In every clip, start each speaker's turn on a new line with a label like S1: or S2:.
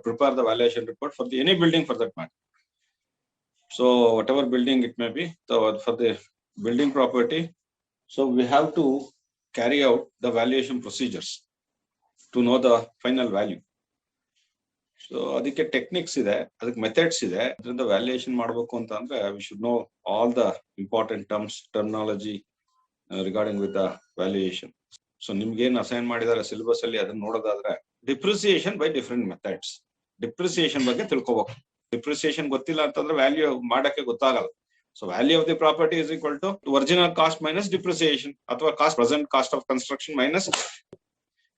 S1: prepare the valuation report for any building for that matter. So whatever building it may be, for the building property, so we have to carry out the valuation procedures to know the final value. So ಅದಕ್ಕೆ techniques ಇದೆ, ಅದಕ್ಕೆ methods ಇದೆ. ಅದರಿಂದ valuation ಮಾಡಬೇಕು ಅಂತ ಅಂದ್ರೆ we should know all the important terminology regarding with the valuation. So ನಿಮ್ಗೆ ಏನು ಅಸೈನ್ ಮಾಡಿದಾರೆ ಸಿಲೆಬಸ್ ಅಲ್ಲಿ ಅದನ್ನ ನೋಡೋದಾದ್ರೆ depreciation by different methods. Depreciation ಬಗ್ಗೆ ತಿಳ್ಕೋಬೇಕು. ಡಿಪ್ರಿಸಿಯೇಷನ್ ಗೊತ್ತಿಲ್ಲ ಅಂತಂದ್ರೆ ವ್ಯಾಲ್ಯೂ ಮಾಡಕ್ಕೆ ಗೊತ್ತಾಗಲ್ಲ. So value of the property is equal to original cost minus depreciation ಅಥವಾ present cost of construction minus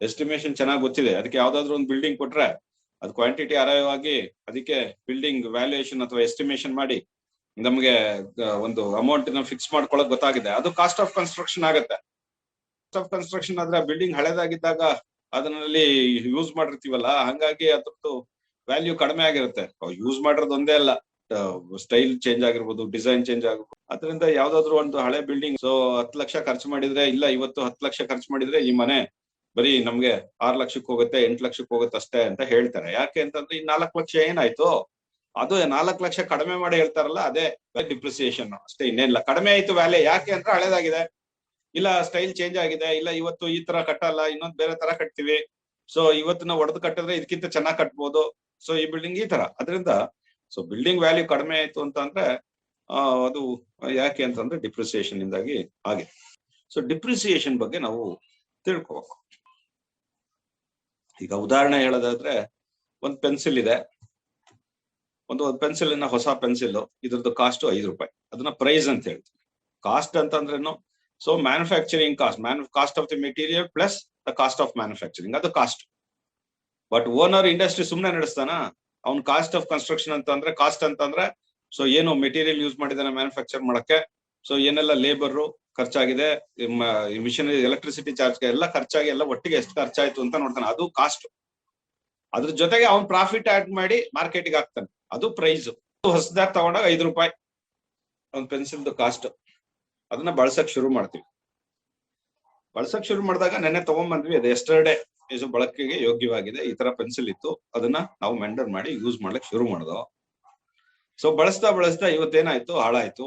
S1: estimation. ಚೆನ್ನಾಗಿ ಗೊತ್ತಿದೆ. ಅದಕ್ಕೆ ಯಾವ್ದಾದ್ರು ಒಂದು ಬಿಲ್ಡಿಂಗ್ ಕೊಟ್ರೆ ಅದು ಕ್ವಾಂಟಿಟಿ ಅರೈವ್ ಆಗಿ ಅದಕ್ಕೆ ಬಿಲ್ಡಿಂಗ್ ವ್ಯಾಲ್ಯೂಯೇಷನ್ ಅಥವಾ ಎಸ್ಟಿಮೇಷನ್ ಮಾಡಿ ನಮಗೆ ಒಂದು ಅಮೌಂಟ್ ನ ಫಿಕ್ಸ್ ಮಾಡ್ಕೊಳ್ಳೋಕೆ ಗೊತ್ತಾಗಿದೆ, ಅದು ಕಾಸ್ಟ್ ಆಫ್ ಕನ್ಸ್ಟ್ರಕ್ಷನ್ ಆಗುತ್ತೆ. ಕಾಸ್ಟ್ ಆಫ್ ಕನ್ಸ್ಟ್ರಕ್ಷನ್ ಆದ್ರೆ ಬಿಲ್ಡಿಂಗ್ ಹಳೆದಾಗಿದ್ದಾಗ ಅದನ್ನಲ್ಲಿ ಯೂಸ್ ಮಾಡಿರ್ತೀವಲ್ಲ, ಹಂಗಾಗಿ ಅದ್ರದ್ದು ವ್ಯಾಲ್ಯೂ ಕಡಿಮೆ ಆಗಿರುತ್ತೆ. ಯೂಸ್ ಮಾಡಿರೋದು ಒಂದೇ ಅಲ್ಲ, ಸ್ಟೈಲ್ ಚೇಂಜ್ ಆಗಿರ್ಬೋದು, ಡಿಸೈನ್ ಚೇಂಜ್ ಆಗಿರ್ಬೋದು. ಅದರಿಂದ ಯಾವ್ದಾದ್ರು ಒಂದು ಹಳೆ ಬಿಲ್ಡಿಂಗ್ 10 ಲಕ್ಷ ಖರ್ಚು ಮಾಡಿದ್ರೆ, ಇಲ್ಲ ಇವತ್ತು 10 ಲಕ್ಷ ಖರ್ಚು ಮಾಡಿದ್ರೆ ಈ ಮನೆ ಬರೀ ನಮ್ಗೆ 6 ಲಕ್ಷಕ್ಕೆ ಹೋಗುತ್ತೆ, 8 ಲಕ್ಷಕ್ಕೆ ಹೋಗುತ್ತೆ ಅಷ್ಟೇ ಅಂತ ಹೇಳ್ತಾರೆ. ಯಾಕೆ ಅಂತಂದ್ರೆ ಈ 4 ಲಕ್ಷ ಏನಾಯ್ತು, ಅದು 4 ಲಕ್ಷ ಕಡಿಮೆ ಮಾಡಿ ಹೇಳ್ತಾರಲ್ಲ, ಅದೇ ಡಿಪ್ರಿಸಿಯೇಷನ್ ಅಷ್ಟೇ, ಇನ್ನೇನಿಲ್ಲ. ಕಡಿಮೆ ಆಯ್ತು ವ್ಯಾಲ್ಯೂ, ಯಾಕೆ ಅಂದ್ರೆ ಹಳೇದಾಗಿದೆ, ಇಲ್ಲ ಸ್ಟೈಲ್ ಚೇಂಜ್ ಆಗಿದೆ, ಇಲ್ಲ ಇವತ್ತು ಈ ತರ ಕಟ್ಟಲ್ಲ, ಇನ್ನೊಂದ್ ಬೇರೆ ತರ ಕಟ್ತೀವಿ. ಸೊ ಇವತ್ತು ನಾವು ಒಡೆದು ಕಟ್ಟಿದ್ರೆ ಇದಕ್ಕಿಂತ ಚೆನ್ನಾಗಿ ಕಟ್ಬೋದು. ಸೊ ಈ ಬಿಲ್ಡಿಂಗ್ ಈ ತರ. ಅದರಿಂದ ಸೊ ಬಿಲ್ಡಿಂಗ್ ವ್ಯಾಲ್ಯೂ ಕಡಿಮೆ ಆಯ್ತು ಅಂತ ಅಂದ್ರೆ ಅದು ಯಾಕೆ ಅಂತಂದ್ರೆ ಡಿಪ್ರಿಸಿಯೇಷನ್ ಇಂದಾಗಿ ಹಾಗೆ. ಸೊ ಡಿಪ್ರಿಸಿಯೇಷನ್ ಬಗ್ಗೆ ನಾವು ತಿಳ್ಕೋಬೇಕು. ಈಗ ಉದಾಹರಣೆ ಹೇಳೋದಾದ್ರೆ, ಒಂದು ಪೆನ್ಸಿಲ್ ಇದೆ, ಒಂದು ಪೆನ್ಸಿಲ್ ಹೊಸ ಪೆನ್ಸಿಲ್, ಇದ್ರದ್ದು ಕಾಸ್ಟ್ 5 ರೂಪಾಯಿ. ಅದನ್ನ ಪ್ರೈಸ್ ಅಂತ ಹೇಳ್ತೀವಿ. ಕಾಸ್ಟ್ ಅಂತಂದ್ರೇನು? So manufacturing cost of the material plus the cost of manufacturing, ಅದು ಕಾಸ್ಟ್. ಬಟ್ ಓನರ್ ಇಂಡಸ್ಟ್ರಿ ಸುಮ್ನೆ ನಡೆಸ್ತಾನ? ಅವ್ನ್ ಕಾಸ್ಟ್ ಆಫ್ ಕನ್ಸ್ಟ್ರಕ್ಷನ್ ಅಂತಂದ್ರೆ, ಕಾಸ್ಟ್ ಅಂತಂದ್ರೆ ಸೊ ಏನು ಮೆಟೀರಿಯಲ್ ಯೂಸ್ ಮಾಡಿದಾನೆ ಮ್ಯಾನುಫ್ಯಾಕ್ಚರ್ ಮಾಡಕ್ಕೆ, ಸೊ ಏನೆಲ್ಲ ಲೇಬರ್ ಖರ್ಚಾಗಿದೆ, ಮಿಷನರಿ, ಎಲೆಕ್ಟ್ರಿಸಿಟಿ ಚಾರ್ಜ್ ಎಲ್ಲ ಖರ್ಚಾಗಿ ಎಲ್ಲ ಒಟ್ಟಿಗೆ ಎಷ್ಟು ಖರ್ಚಾಯ್ತು ಅಂತ ನೋಡ್ತಾನೆ, ಅದು ಕಾಸ್ಟ್. ಅದ್ರ ಜೊತೆಗೆ ಅವ್ನ್ ಪ್ರಾಫಿಟ್ ಆಡ್ ಮಾಡಿ ಮಾರ್ಕೆಟಿಗೆ ಹಾಕ್ತಾನೆ, ಅದು ಪ್ರೈಸ್. ಹೊಸದಾಗಿ ತಗೊಂಡಾಗ 5 ರೂಪಾಯಿ ಒಂದ್ ಪೆನ್ಸಿಲ್ದು ಕಾಸ್ಟ್. ಅದನ್ನ ಬಳಸಕ್ ಶುರು ಮಾಡ್ತೀವಿ. ಬಳಸಕ್ ಶುರು ಮಾಡಿದಾಗ ನೆನ್ನೆ ತಗೊಂಡ್ಬಂದ್ವಿ, ಅದು ಎಸ್ಟರ್ಡೇ ಬಳಕೆಗೆ ಯೋಗ್ಯವಾಗಿದೆ, ಈ ತರ ಪೆನ್ಸಿಲ್ ಇತ್ತು, ಅದನ್ನ ನಾವು ಮೆಂಡರ್ ಮಾಡಿ ಯೂಸ್ ಮಾಡ್ಲಿಕ್ಕೆ ಶುರು ಮಾಡ್ದೋ. ಸೊ ಬಳಸ್ತಾ ಇವತ್ತೇನಾಯ್ತು, ಹಾಳಾಯ್ತು.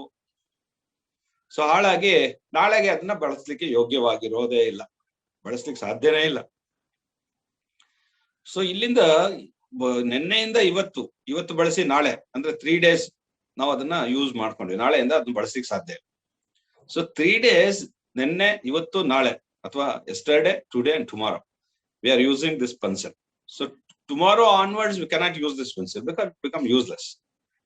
S1: ಸೊ ಹಾಳಾಗಿ ನಾಳೆಗೆ ಅದನ್ನ ಬಳಸ್ಲಿಕ್ಕೆ ಯೋಗ್ಯವಾಗಿರೋದೇ ಇಲ್ಲ, ಬಳಸ್ಲಿಕ್ಕೆ ಸಾಧ್ಯನೇ ಇಲ್ಲ. ಸೊ ಇಲ್ಲಿಂದ ನಿನ್ನೆಯಿಂದ ಇವತ್ತು ಬಳಸಿ ನಾಳೆ ಅಂದ್ರೆ 3 days ನಾವು ಅದನ್ನ ಯೂಸ್ ಮಾಡ್ಕೊಂಡ್ವಿ, ನಾಳೆಯಿಂದ ಅದನ್ನ ಬಳಸ್ಲಿಕ್ಕೆ ಸಾಧ್ಯ ಇಲ್ಲ. ಸೊ 3 days, ನಿನ್ನೆ, ಇವತ್ತು, ನಾಳೆ, ಅಥವಾ yesterday, today and tomorrow we are using this pencil. So tomorrow onwards we cannot use this pencil because it become useless.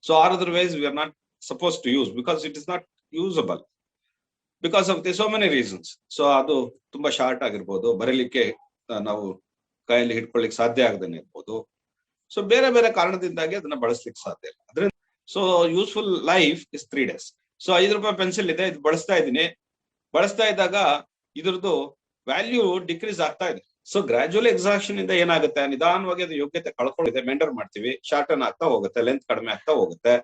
S1: So otherwise we are not supposed to use because it is not usable because of so many reasons. So adu tumba short agirbodu, ಬರೀಲಿಕ್ಕೆ ನಾವು ಕೈಯಲ್ಲಿ ಹಿಡ್ಕೊಳ್ಳಿಕ್ಕೆ ಸಾಧ್ಯ ಆಗದೇನೆ ಇರಬಹುದು. So ಬೇರೆ ಕಾರಣದಿಂದಾಗಿ ಅದನ್ನ ಬಳಸಲಿಕ್ಕೆ ಸಾಧ್ಯ ಇಲ್ಲ. ಅದರಿಂದ so useful life is 3 days. So 5 ರೂಪಾಯಿ ಪೆನ್ಸಿಲ್ ಇದೆ, ಇದು ಬಳಸ್ತಾ ಇದ್ದಾಗ ಇದ್ರದ್ದು ವ್ಯಾಲ್ಯೂ ಡಿಕ್ರೀಸ್ ಆಗ್ತಾ ಇದೆ. ಸೊ ಗ್ರಾಜುವಲ್ ಎಕ್ಸಾಕ್ಷನ್ ಇಂದ ಏನಾಗುತ್ತೆ, ನಿಧಾನವಾಗಿ ಅದು ಯೋಗ್ಯತೆ ಕಳ್ಕೊಂಡಿದೆ, ಮೆಂಡರ್ ಮಾಡ್ತೀವಿ, ಶಾರ್ಟನ್ ಆಗ್ತಾ ಹೋಗುತ್ತೆ, ಲೆಂತ್ ಕಡಿಮೆ ಆಗ್ತಾ ಹೋಗುತ್ತೆ.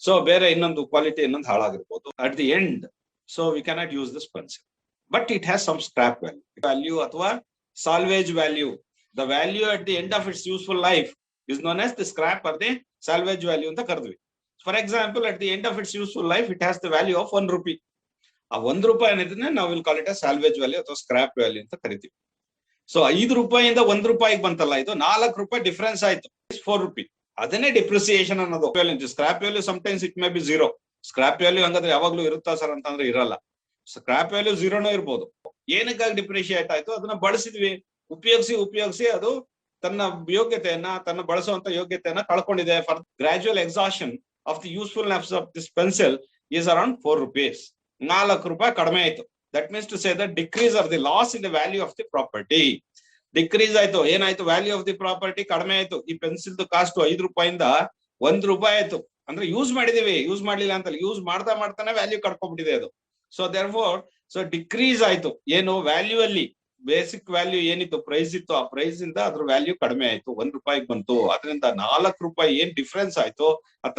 S1: ಸೊ ಬೇರೆ ಇನ್ನೊಂದು ಕ್ವಾಲಿಟಿ ಇನ್ನೊಂದು ಹಾಳಾಗಿರ್ಬೋದು. At the end so we cannot use this pencil, but it has some scrap value ಅಥವಾ salvage value. The value at the end of its useful life is known as the scrap or the salvage value ಅಂತ ಕರೆದ್ವಿ. For example, at the end of its useful life it has the value of 1 rupee. ಆ 1 ರೂಪಾಯಿ ಅನ್ನೋದನ್ನ ನಾವು will call it salvage value ಅಥವಾ scrap value ಅಂತ ಕರಿತೀವಿ. So 5 ರೂಪಾಯಿಂದ 1 ರೂಪಾಯಿಗೆ ಬಂತಲ್ಲ, ಇದು 4 ರೂಪಾಯಿ ಡಿಫರೆನ್ಸ್ ಆಯ್ತು, 4 ರೂಪಿ. ಅದನ್ನೇ ಡಿಪ್ರಿಸಿಯೇಷನ್ ಅನ್ನೋದು. Scrap value sometimes it may be 0. Scrap value ಹಂಗಾದ್ರೆ ಯಾವಾಗ್ಲೂ ಇರುತ್ತಾ ಸರ್ ಅಂತಂದ್ರೆ ಇರಲ್ಲ. ಸ್ಕ್ರಾಪ್ ವ್ಯಾಲ್ಯೂ 0 ಇರ್ಬೋದು. ಏನಕ್ಕಾಗಿ ಡಿಪ್ರಿಶಿಯೇಟ್ ಆಯ್ತು, ಅದನ್ನ ಬಳಸಿದ್ವಿ, ಉಪಯೋಗಿಸಿ ಅದು ತನ್ನ ಯೋಗ್ಯತೆಯನ್ನ, ತನ್ನ ಬಳಸುವಂತ ಯೋಗ್ಯತೆಯನ್ನ ಕಳ್ಕೊಂಡಿದೆ. For gradual exhaustion of the usefulness of this pencil is around 4 rupees. 4 ರೂಪಾಯಿ ಕಡಿಮೆ ಆಯ್ತು. That means to say that decrease or the loss in the value of the property. Decrease ಆಯ್ತು. ಏನಾಯ್ತು, ವ್ಯಾಲ್ಯೂ ಆಫ್ ದಿ ಪ್ರಾಪರ್ಟಿ ಕಡಿಮೆ ಆಯ್ತು. ಈ pencil cost 5 ರೂಪಾಯಿಂದ 1 ರೂಪಾಯಿ ಆಯ್ತು. ಅಂದ್ರೆ ಯೂಸ್ ಮಾಡಿದೀವಿ, ಯೂಸ್ ಮಾಡ್ಲಿಲ್ಲ ಅಂತಲ್ಲ, ಯೂಸ್ ಮಾಡ್ತಾನೆ ವ್ಯಾಲ್ಯೂ ಕಳ್ಕೊಂಡ್ಬಿಟ್ಟಿದೆ ಅದು. ಸೊ therefore ಸೊ ಡಿಕ್ರೀಸ್ ಆಯ್ತು. ಏನು ವ್ಯಾಲ್ಯೂ ಅಲ್ಲಿ ಬೇಸಿಕ್ ವ್ಯಾಲ್ಯೂ ಏನಿತ್ತು, ಪ್ರೈಸ್ ಇತ್ತು, ಆ ಪ್ರೈಸ್ ಇಂದ ಅದ್ರ ವ್ಯಾಲ್ಯೂ ಕಡಿಮೆ ಆಯ್ತು, 1 ರೂಪಾಯಿಗೆ ಬಂತು. ಅದರಿಂದ 4 ರೂಪಾಯಿ ಏನ್ ಡಿಫ್ರೆನ್ಸ್ ಆಯ್ತು,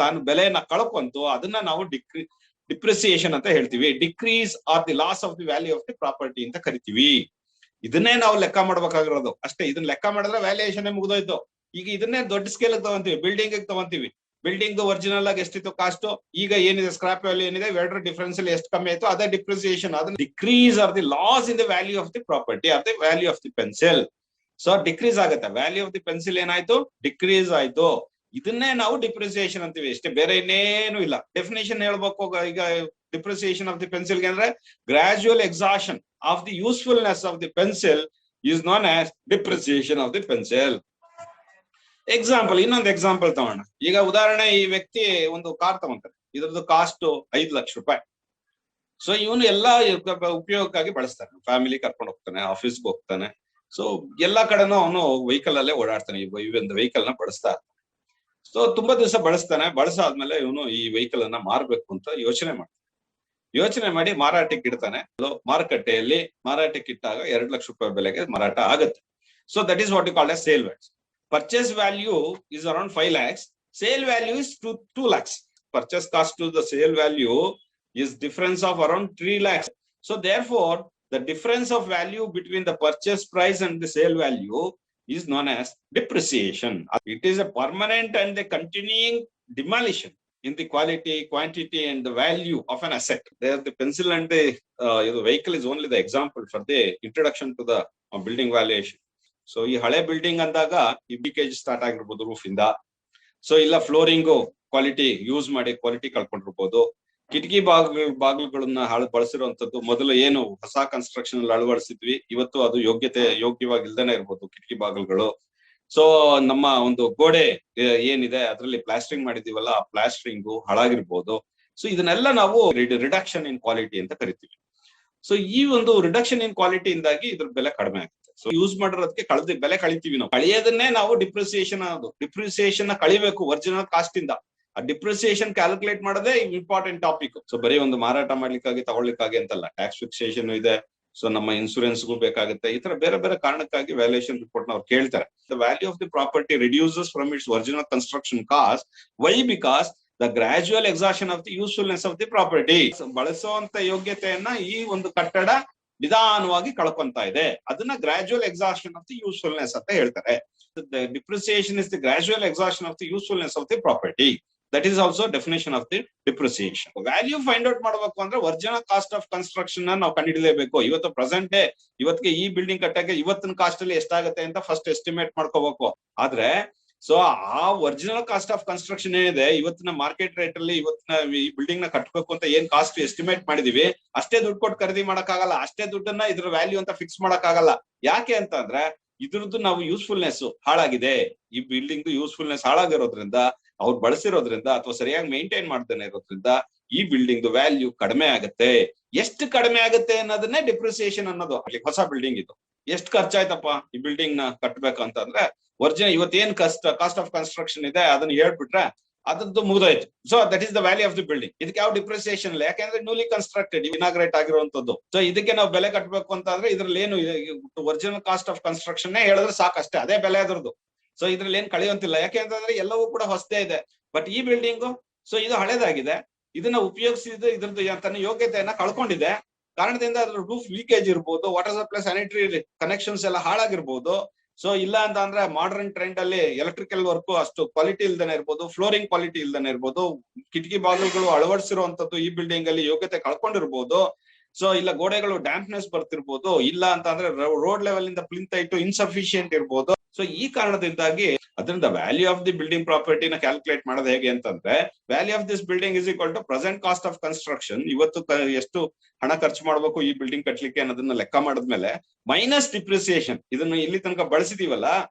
S1: ತಾನು ಬೆಲೆನ ಕಳ್ಕೊಂತು, ಅದನ್ನ ನಾವು ಡಿಪ್ರಿಸಿಯೇಷನ್ ಅಂತ ಹೇಳ್ತೀವಿ. Decrease R the laws of the value of the property ಅಂತ ಕರಿತೀವಿ. ಇದನ್ನೇ ನಾವು ಲೆಕ್ಕ ಮಾಡ್ಬೇಕಾಗಿರೋದು ಅಷ್ಟೇ. ಇದನ್ನ ಲೆಕ್ಕ ಮಾಡಿದ್ರೆ ವ್ಯಾಲ್ಯೂಯೇಷನ್ ಮುಗಿದೋಯ್ತು. ಈಗ ಇದನ್ನೇ ದೊಡ್ಡ ಸ್ಕೇಲ್ ತಗೊಂತೀವಿ, ಬಿಲ್ಡಿಂಗ್ ತಗೊಂತೀವಿ. ಬಿಲ್ಡಿಂಗ್ ಒರಿಜಿನಲ್ ಆಗಿ ಎಷ್ಟಿತ್ತು ಕಾಸ್ಟ್, ಈಗ ಏನಿದೆ ಸ್ಕ್ರಾಪ್ ವ್ಯಾಲ್ಯೂ ಏನಿದೆ, ಎರಡರ ಡಿಫರೆನ್ಸ್ ಅಲ್ಲಿ ಎಷ್ಟು ಕಮ್ಮಿ ಆಯ್ತು, ಅದೇ ಡಿಪ್ರಿಸಿಯೇಷನ್. ಅದನ್ನ decrease R the loss in the value of the property R the value of the pencil. So decrease ಆಗುತ್ತೆ, ವ್ಯಾಲ್ಯೂ ಆಫ್ ದಿ ಪೆನ್ಸಿಲ್ ಏನಾಯ್ತು, ಡಿಕ್ರೀಸ್ ಆಯ್ತು. ಇದನ್ನೇ ನಾವು ಡಿಪ್ರಿಸಿಯೇಷನ್ ಅಂತೀವಿ, ಅಷ್ಟೇ, ಬೇರೆ ಇನ್ನೇನು ಇಲ್ಲ. ಡೆಫಿನೇಷನ್ ಹೇಳ್ಬೇಕು ಈಗ ಡಿಪ್ರಿಸಿಯೇಷನ್ ಆಫ್ ದಿ ಪೆನ್ಸಿಲ್ ಗೆ ಅಂದ್ರೆ gradual exhaustion of the usefulness of the pencil is known as depreciation of the pencil. Example, ಇನ್ನೊಂದು ಎಕ್ಸಾಂಪಲ್ ತಗೋಣ. ಈಗ ಉದಾಹರಣೆ, ಈ ವ್ಯಕ್ತಿ ಒಂದು ಕಾರ್ ತಗೊಂತಾರೆ, ಇದ್ರದ್ದು ಕಾಸ್ಟ್ 5 ಲಕ್ಷ ರೂಪಾಯಿ. ಸೊ ಇವನು ಎಲ್ಲಾ ಉಪಯೋಗಕ್ಕಾಗಿ ಬಳಸ್ತಾನೆ, ಫ್ಯಾಮಿಲಿ ಕರ್ಕೊಂಡು ಹೋಗ್ತಾನೆ, ಆಫೀಸ್ಗೆ ಹೋಗ್ತಾನೆ. ಸೊ ಎಲ್ಲಾ ಕಡೆನೂ ಅವನು ವೆಹಿಕಲ್ ಅಲ್ಲೇ ಓಡಾಡ್ತಾನೆ, ಈ ಒಂದು ವೆಹಿಕಲ್ ನ ಬಳಸ್ತಾ ಇರ್ತಾನೆ. ಸೊ ತುಂಬಾ ದಿವಸ ಬಳಸ್ತಾನೆ. ಬಳಸಾದ್ಮೇಲೆ ಇವನು ಈ ವೆಹಿಕಲ್ ಅನ್ನ ಮಾರ್ಬೇಕು ಅಂತ ಯೋಚನೆ ಮಾಡಿ ಮಾರಾಟಕ್ಕೆ ಇಡ್ತಾನೆ. ಮಾರುಕಟ್ಟೆಯಲ್ಲಿ ಮಾರಾಟಕ್ಕೆ ಇಟ್ಟಾಗ 2 ಲಕ್ಷ ರೂಪಾಯಿ ಬೆಲೆಗೆ ಮಾರಾಟ ಆಗುತ್ತೆ. So that is what you called as sale value. Purchase value is around 5 lakhs. Sale value is 2 lakhs. Purchase cost to the sale value is difference of around 3 lakhs. So therefore, the difference of value between the purchase price and the sale value is known as depreciation. It is a permanent and a continuing demolition in the quality, quantity and the value of an asset. There the pencil and the vehicle is only the example for the introduction to the building valuation. So ಈ ಹಳೆ building ಅಂದಾಗ ಈ leakage start ಆಗಿರ್ಬೋದು roof ಇಂದ. So ಇಲ್ಲ flooring quality use ಮಾಡಿ quality ಕಳ್ಕೊಂಡಿರ್ಬೋದು. ಕಿಟಕಿ ಬಾಗಿಲುಗಳನ್ನ ಬಳಸಿರುವಂತದ್ದು ಮೊದಲು ಏನು ಹೊಸ ಕನ್ಸ್ಟ್ರಕ್ಷನ್ ಅಲ್ಲಿ ಅಳವಡಿಸಿದ್ವಿ, ಇವತ್ತು ಅದು ಯೋಗ್ಯವಾಗಿ ಇಲ್ದೇನೆ ಇರ್ಬೋದು ಕಿಟಕಿ ಬಾಗಿಲುಗಳು. ಸೊ ನಮ್ಮ ಒಂದು ಗೋಡೆ ಏನಿದೆ ಅದರಲ್ಲಿ ಪ್ಲಾಸ್ಟರಿಂಗ್ ಮಾಡಿದೀವಲ್ಲ, ಆ ಪ್ಲಾಸ್ಟರಿಂಗ್ ಹಾಳಾಗಿರ್ಬೋದು. ಸೊ ಇದನ್ನೆಲ್ಲ ನಾವು ರಿಡಕ್ಷನ್ ಇನ್ ಕ್ವಾಲಿಟಿ ಅಂತ ಕರಿತೀವಿ. ಸೊ ಈ ಒಂದು ರಿಡಕ್ಷನ್ ಇನ್ ಕ್ವಾಲಿಟಿ ಇಂದಾಗಿ ಇದ್ರ ಬೆಲೆ ಕಡಿಮೆ ಆಗುತ್ತೆ. ಸೊ ಯೂಸ್ ಮಾಡಿರೋದಕ್ಕೆ ಬೆಲೆ ಕಳಿತೀವಿ ನಾವು. ಕಳಿಯೋದನ್ನೇ ನಾವು ಡಿಪ್ರಿಸಿಯೇಷನ್ ಡಿಪ್ರಿಸಿಯೇಷನ್ ನ ಕಳಿಬೇಕು ಒರಿಜಿನಲ್ ಕಾಸ್ಟ್ ಇಂದ. ಆ ಡಿಪ್ರಿಸಿಯೇಷನ್ ಕ್ಯಾಲ್ಕುಲೇಟ್ ಮಾಡೋದೇ ಇಂಪಾರ್ಟೆಂಟ್ ಟಾಪಿಕ್. ಸೊ ಬರೀ ಒಂದು ಮಾರಾಟ ಮಾಡ್ಲಿಕ್ಕಾಗಿ ತಗೊಳ್ಳಿಕ್ಕಾಗಿ ಅಂತಲ್ಲ, ಟ್ಯಾಕ್ಸ್ ಫಿಕ್ಸೇಷನ್ ಇದೆ. ಸೊ ನಮ್ಮ ಇನ್ಸೂರೆನ್ಸ್ಗೂ ಬೇಕಾಗುತ್ತೆ. ಈ ತರ ಬೇರೆ ಬೇರೆ ಕಾರಣಕ್ಕಾಗಿ ವ್ಯಾಲ್ಯೂಯೇಷನ್ ರಿಪೋರ್ಟ್ ನ ಅವ್ರು ಕೇಳ್ತಾರೆ. The value of the property reduces from its original construction cost. Why? Because the gradual exhaustion of the usefulness of the property. ಬಳಸುವಂತ ಯೋಗ್ಯತೆಯನ್ನ ಈ ಒಂದು ಕಟ್ಟಡ ನಿಧಾನವಾಗಿ ಕಳ್ಕೊಂತ ಇದೆ. ಅದನ್ನ gradual exhaustion of the usefulness ಅಂತ ಹೇಳ್ತಾರೆ. Depreciation is the gradual exhaustion of the usefulness of the property. That is also definition of the depreciation. Value find out ಮಾಡಬೇಕು ಅಂದ್ರೆ ಒರಿಜಿನಲ್ ಕಾಸ್ಟ್ ಆಫ್ ಕನ್ಸ್ಟ್ರಕ್ಷನ್ ನಾವು ಕಂಡುಹಿಡಿಯಲೇಬೇಕು. ಇವತ್ತು ಪ್ರೆಸೆಂಟ್ ಡೇ ಇವತ್ತಿಗೆ ಈ building ಕಟ್ಟಕ್ಕೆ ಇವತ್ತಿನ ಕಾಸ್ಟ್ ಅಲ್ಲಿ ಎಷ್ಟಾಗುತ್ತೆ ಅಂತ ಫಸ್ಟ್ ಎಸ್ಟಿಮೇಟ್ ಮಾಡ್ಕೋಬೇಕು. ಆದ್ರೆ ಸೊ ಆ ಒರಿಜಿನಲ್ ಕಾಸ್ಟ್ ಆಫ್ ಕನ್ಸ್ಟ್ರಕ್ಷನ್ ಏನಿದೆ, ಇವತ್ತಿನ ಮಾರ್ಕೆಟ್ ರೇಟ್ ಅಲ್ಲಿ ಇವತ್ತಿನ ಈ ಬಿಲ್ಡಿಂಗ್ ನ ಕಟ್ಟಬೇಕು ಅಂತ ಏನ್ ಕಾಸ್ಟ್ ಎಸ್ಟಿಮೇಟ್ ಮಾಡಿದೀವಿ, ಅಷ್ಟೇ ದುಡ್ಡು ಕೊಟ್ಟು ಖರೀದಿ ಮಾಡಕ್ಕಾಗಲ್ಲ. ಅಷ್ಟೇ ದುಡ್ಡನ್ನ ಇದ್ರ ವ್ಯಾಲ್ಯೂ ಅಂತ ಫಿಕ್ಸ್ ಮಾಡಕ್ಕಾಗಲ್ಲ. ಯಾಕೆ ಅಂತ ಅಂದ್ರೆ ಇದ್ರದ್ದು ನಾವು ಯೂಸ್ಫುಲ್ನೆಸ್ ಹಾಳಾಗಿದೆ. ಈ ಬಿಲ್ಡಿಂಗ್ ಯೂಸ್ಫುಲ್ನೆಸ್ ಹಾಳಾಗಿರೋದ್ರಿಂದ, ಅವ್ರು ಬಳಸಿರೋದ್ರಿಂದ ಅಥವಾ ಸರಿಯಾಗಿ ಮೇಂಟೈನ್ ಮಾಡ್ದೇನೆ ಇರೋದ್ರಿಂದ ಈ ಬಿಲ್ಡಿಂಗ್ ವ್ಯಾಲ್ಯೂ ಕಡಿಮೆ ಆಗುತ್ತೆ. ಎಷ್ಟು ಕಡಿಮೆ ಆಗುತ್ತೆ ಅನ್ನೋದನ್ನೇ ಡಿಪ್ರಿಸಿಯೇಷನ್ ಅನ್ನೋದು. ಹೊಸ ಬಿಲ್ಡಿಂಗ್ ಇದು ಎಷ್ಟು ಖರ್ಚಾಯ್ತಪ್ಪ ಈ ಬಿಲ್ಡಿಂಗ್ ನ ಕಟ್ಬೇಕಂತಂದ್ರೆ, ಒರಿಜಿನಲ್ ಇವತ್ತೇನ್ ಕಾಸ್ಟ್ ಆಫ್ ಕನ್ಸ್ಟ್ರಕ್ಷನ್ ಇದೆ ಅದನ್ನ ಹೇಳ್ಬಿಟ್ರೆ ಅದ್ರದ್ದು ಮುಗಿದೋಯ್ತು. So that is the value of the building. ಇದಕ್ಕೆ ಯಾವ ಡಿಪ್ರಿಸಿಯೇಷನ್ ಇಲ್ಲ, ಯಾಕಂದ್ರೆ ನ್ಯೂಲಿ ಕನ್ಸ್ಟ್ರಕ್ಟೆಡ್, ಇನಾಗ್ರೇಟ್ ಆಗಿರುವಂತದ್ದು. ಸೊ ಇದಕ್ಕೆ ನಾವು ಬೆಲೆ ಕಟ್ಟಬೇಕು ಅಂತಂದ್ರೆ ಇದ್ರಲ್ಲಿ ಏನು ಒರಿಜಿನಲ್ ಕಾಸ್ಟ್ ಆಫ್ ಕನ್ಸ್ಟ್ರಕ್ಷನ್ ಹೇಳಿದ್ರೆ ಸಾಕಷ್ಟೇ, ಅದೇ ಬೆಲೆ ಅದ್ರದ್ದು. ಸೊ ಇದ್ರಲ್ಲಿ ಏನ್ ಕಳೆಯುವಂತಿಲ್ಲ, ಯಾಕೆಂತಂದ್ರೆ ಎಲ್ಲವೂ ಕೂಡ ಹೊಸದೇ ಇದೆ. ಬಟ್ ಈ ಬಿಲ್ಡಿಂಗು ಸೊ ಇದು ಹಳೇದಾಗಿದೆ, ಇದನ್ನ ಉಪಯೋಗಿಸಿದ ಇದ್ರದ್ದು ತನ್ನ ಯೋಗ್ಯತೆಯನ್ನ ಕಳ್ಕೊಂಡಿದೆ. ಕಾರಣದಿಂದ ಅದ್ರ ರೂಫ್ ಲೀಕೇಜ್ ಇರ್ಬೋದು, ವಾಟರ್ ಸಪ್ಲೈ ಸ್ಯಾನಿಟರಿ ಕನೆಕ್ಷನ್ಸ್ ಎಲ್ಲ ಹಾಳಾಗಿರ್ಬೋದು. ಸೊ ಇಲ್ಲ ಅಂತ ಅಂದ್ರೆ ಮಾಡರ್ನ್ ಟ್ರೆಂಡ್ ಅಲ್ಲಿ ಎಲೆಕ್ಟ್ರಿಕಲ್ ವರ್ಕ್ ಅಷ್ಟು ಕ್ವಾಲಿಟಿ ಇಲ್ದೇನೆ ಇರ್ಬೋದು, ಫ್ಲೋರಿಂಗ್ ಕ್ವಾಲಿಟಿ ಇಲ್ದೇನೆ ಇರ್ಬೋದು, ಕಿಟಕಿ ಬಾಗಿಲುಗಳು ಅಳವಡಿಸಿರುವಂತದ್ದು ಈ ಬಿಲ್ಡಿಂಗ್ ಅಲ್ಲಿ ಯೋಗ್ಯತೆ ಕಳ್ಕೊಂಡಿರ್ಬೋದು. ಸೊ ಇಲ್ಲ ಗೋಡೆಗಳು ಡ್ಯಾಂಪ್ನೆಸ್ ಬರ್ತಿರ್ಬೋದು, ಇಲ್ಲ ಅಂತ ಅಂದ್ರೆ ರೋಡ್ ಲೆವೆಲ್ ಇಂದ ಪ್ಲಿಂತ್ ಹೈಟ್ ಇನ್ಸಫಿಶಿಯಂಟ್ ಇರ್ಬೋದು. ಸೊ ಈ ಕಾರಣದಿಂದಾಗಿ ಅದರಿಂದ ವ್ಯಾಲ್ಯೂ ಆಫ್ ದಿ ಬಿಲ್ಡಿಂಗ್ ಪ್ರಾಪರ್ಟಿನ ಕ್ಯಾಲ್ಕುಲೇಟ್ ಮಾಡೋದು ಹೇಗೆ ಅಂತಂದ್ರೆ, value of this building is equal to present cost of construction. ಇವತ್ತು ಎಷ್ಟು ಹಣ ಖರ್ಚು ಮಾಡ್ಬೇಕು ಈ ಬಿಲ್ಡಿಂಗ್ ಕಟ್ಲಿಕ್ಕೆ ಅನ್ನೋದನ್ನ ಲೆಕ್ಕ ಮಾಡಿದ್ಮೇಲೆ ಮೈನಸ್ ಡಿಪ್ರಿಸಿಯೇಷನ್. ಇದನ್ನ ಇಲ್ಲಿ ತನಕ ಬಳಸಿದೀವಲ್ಲ,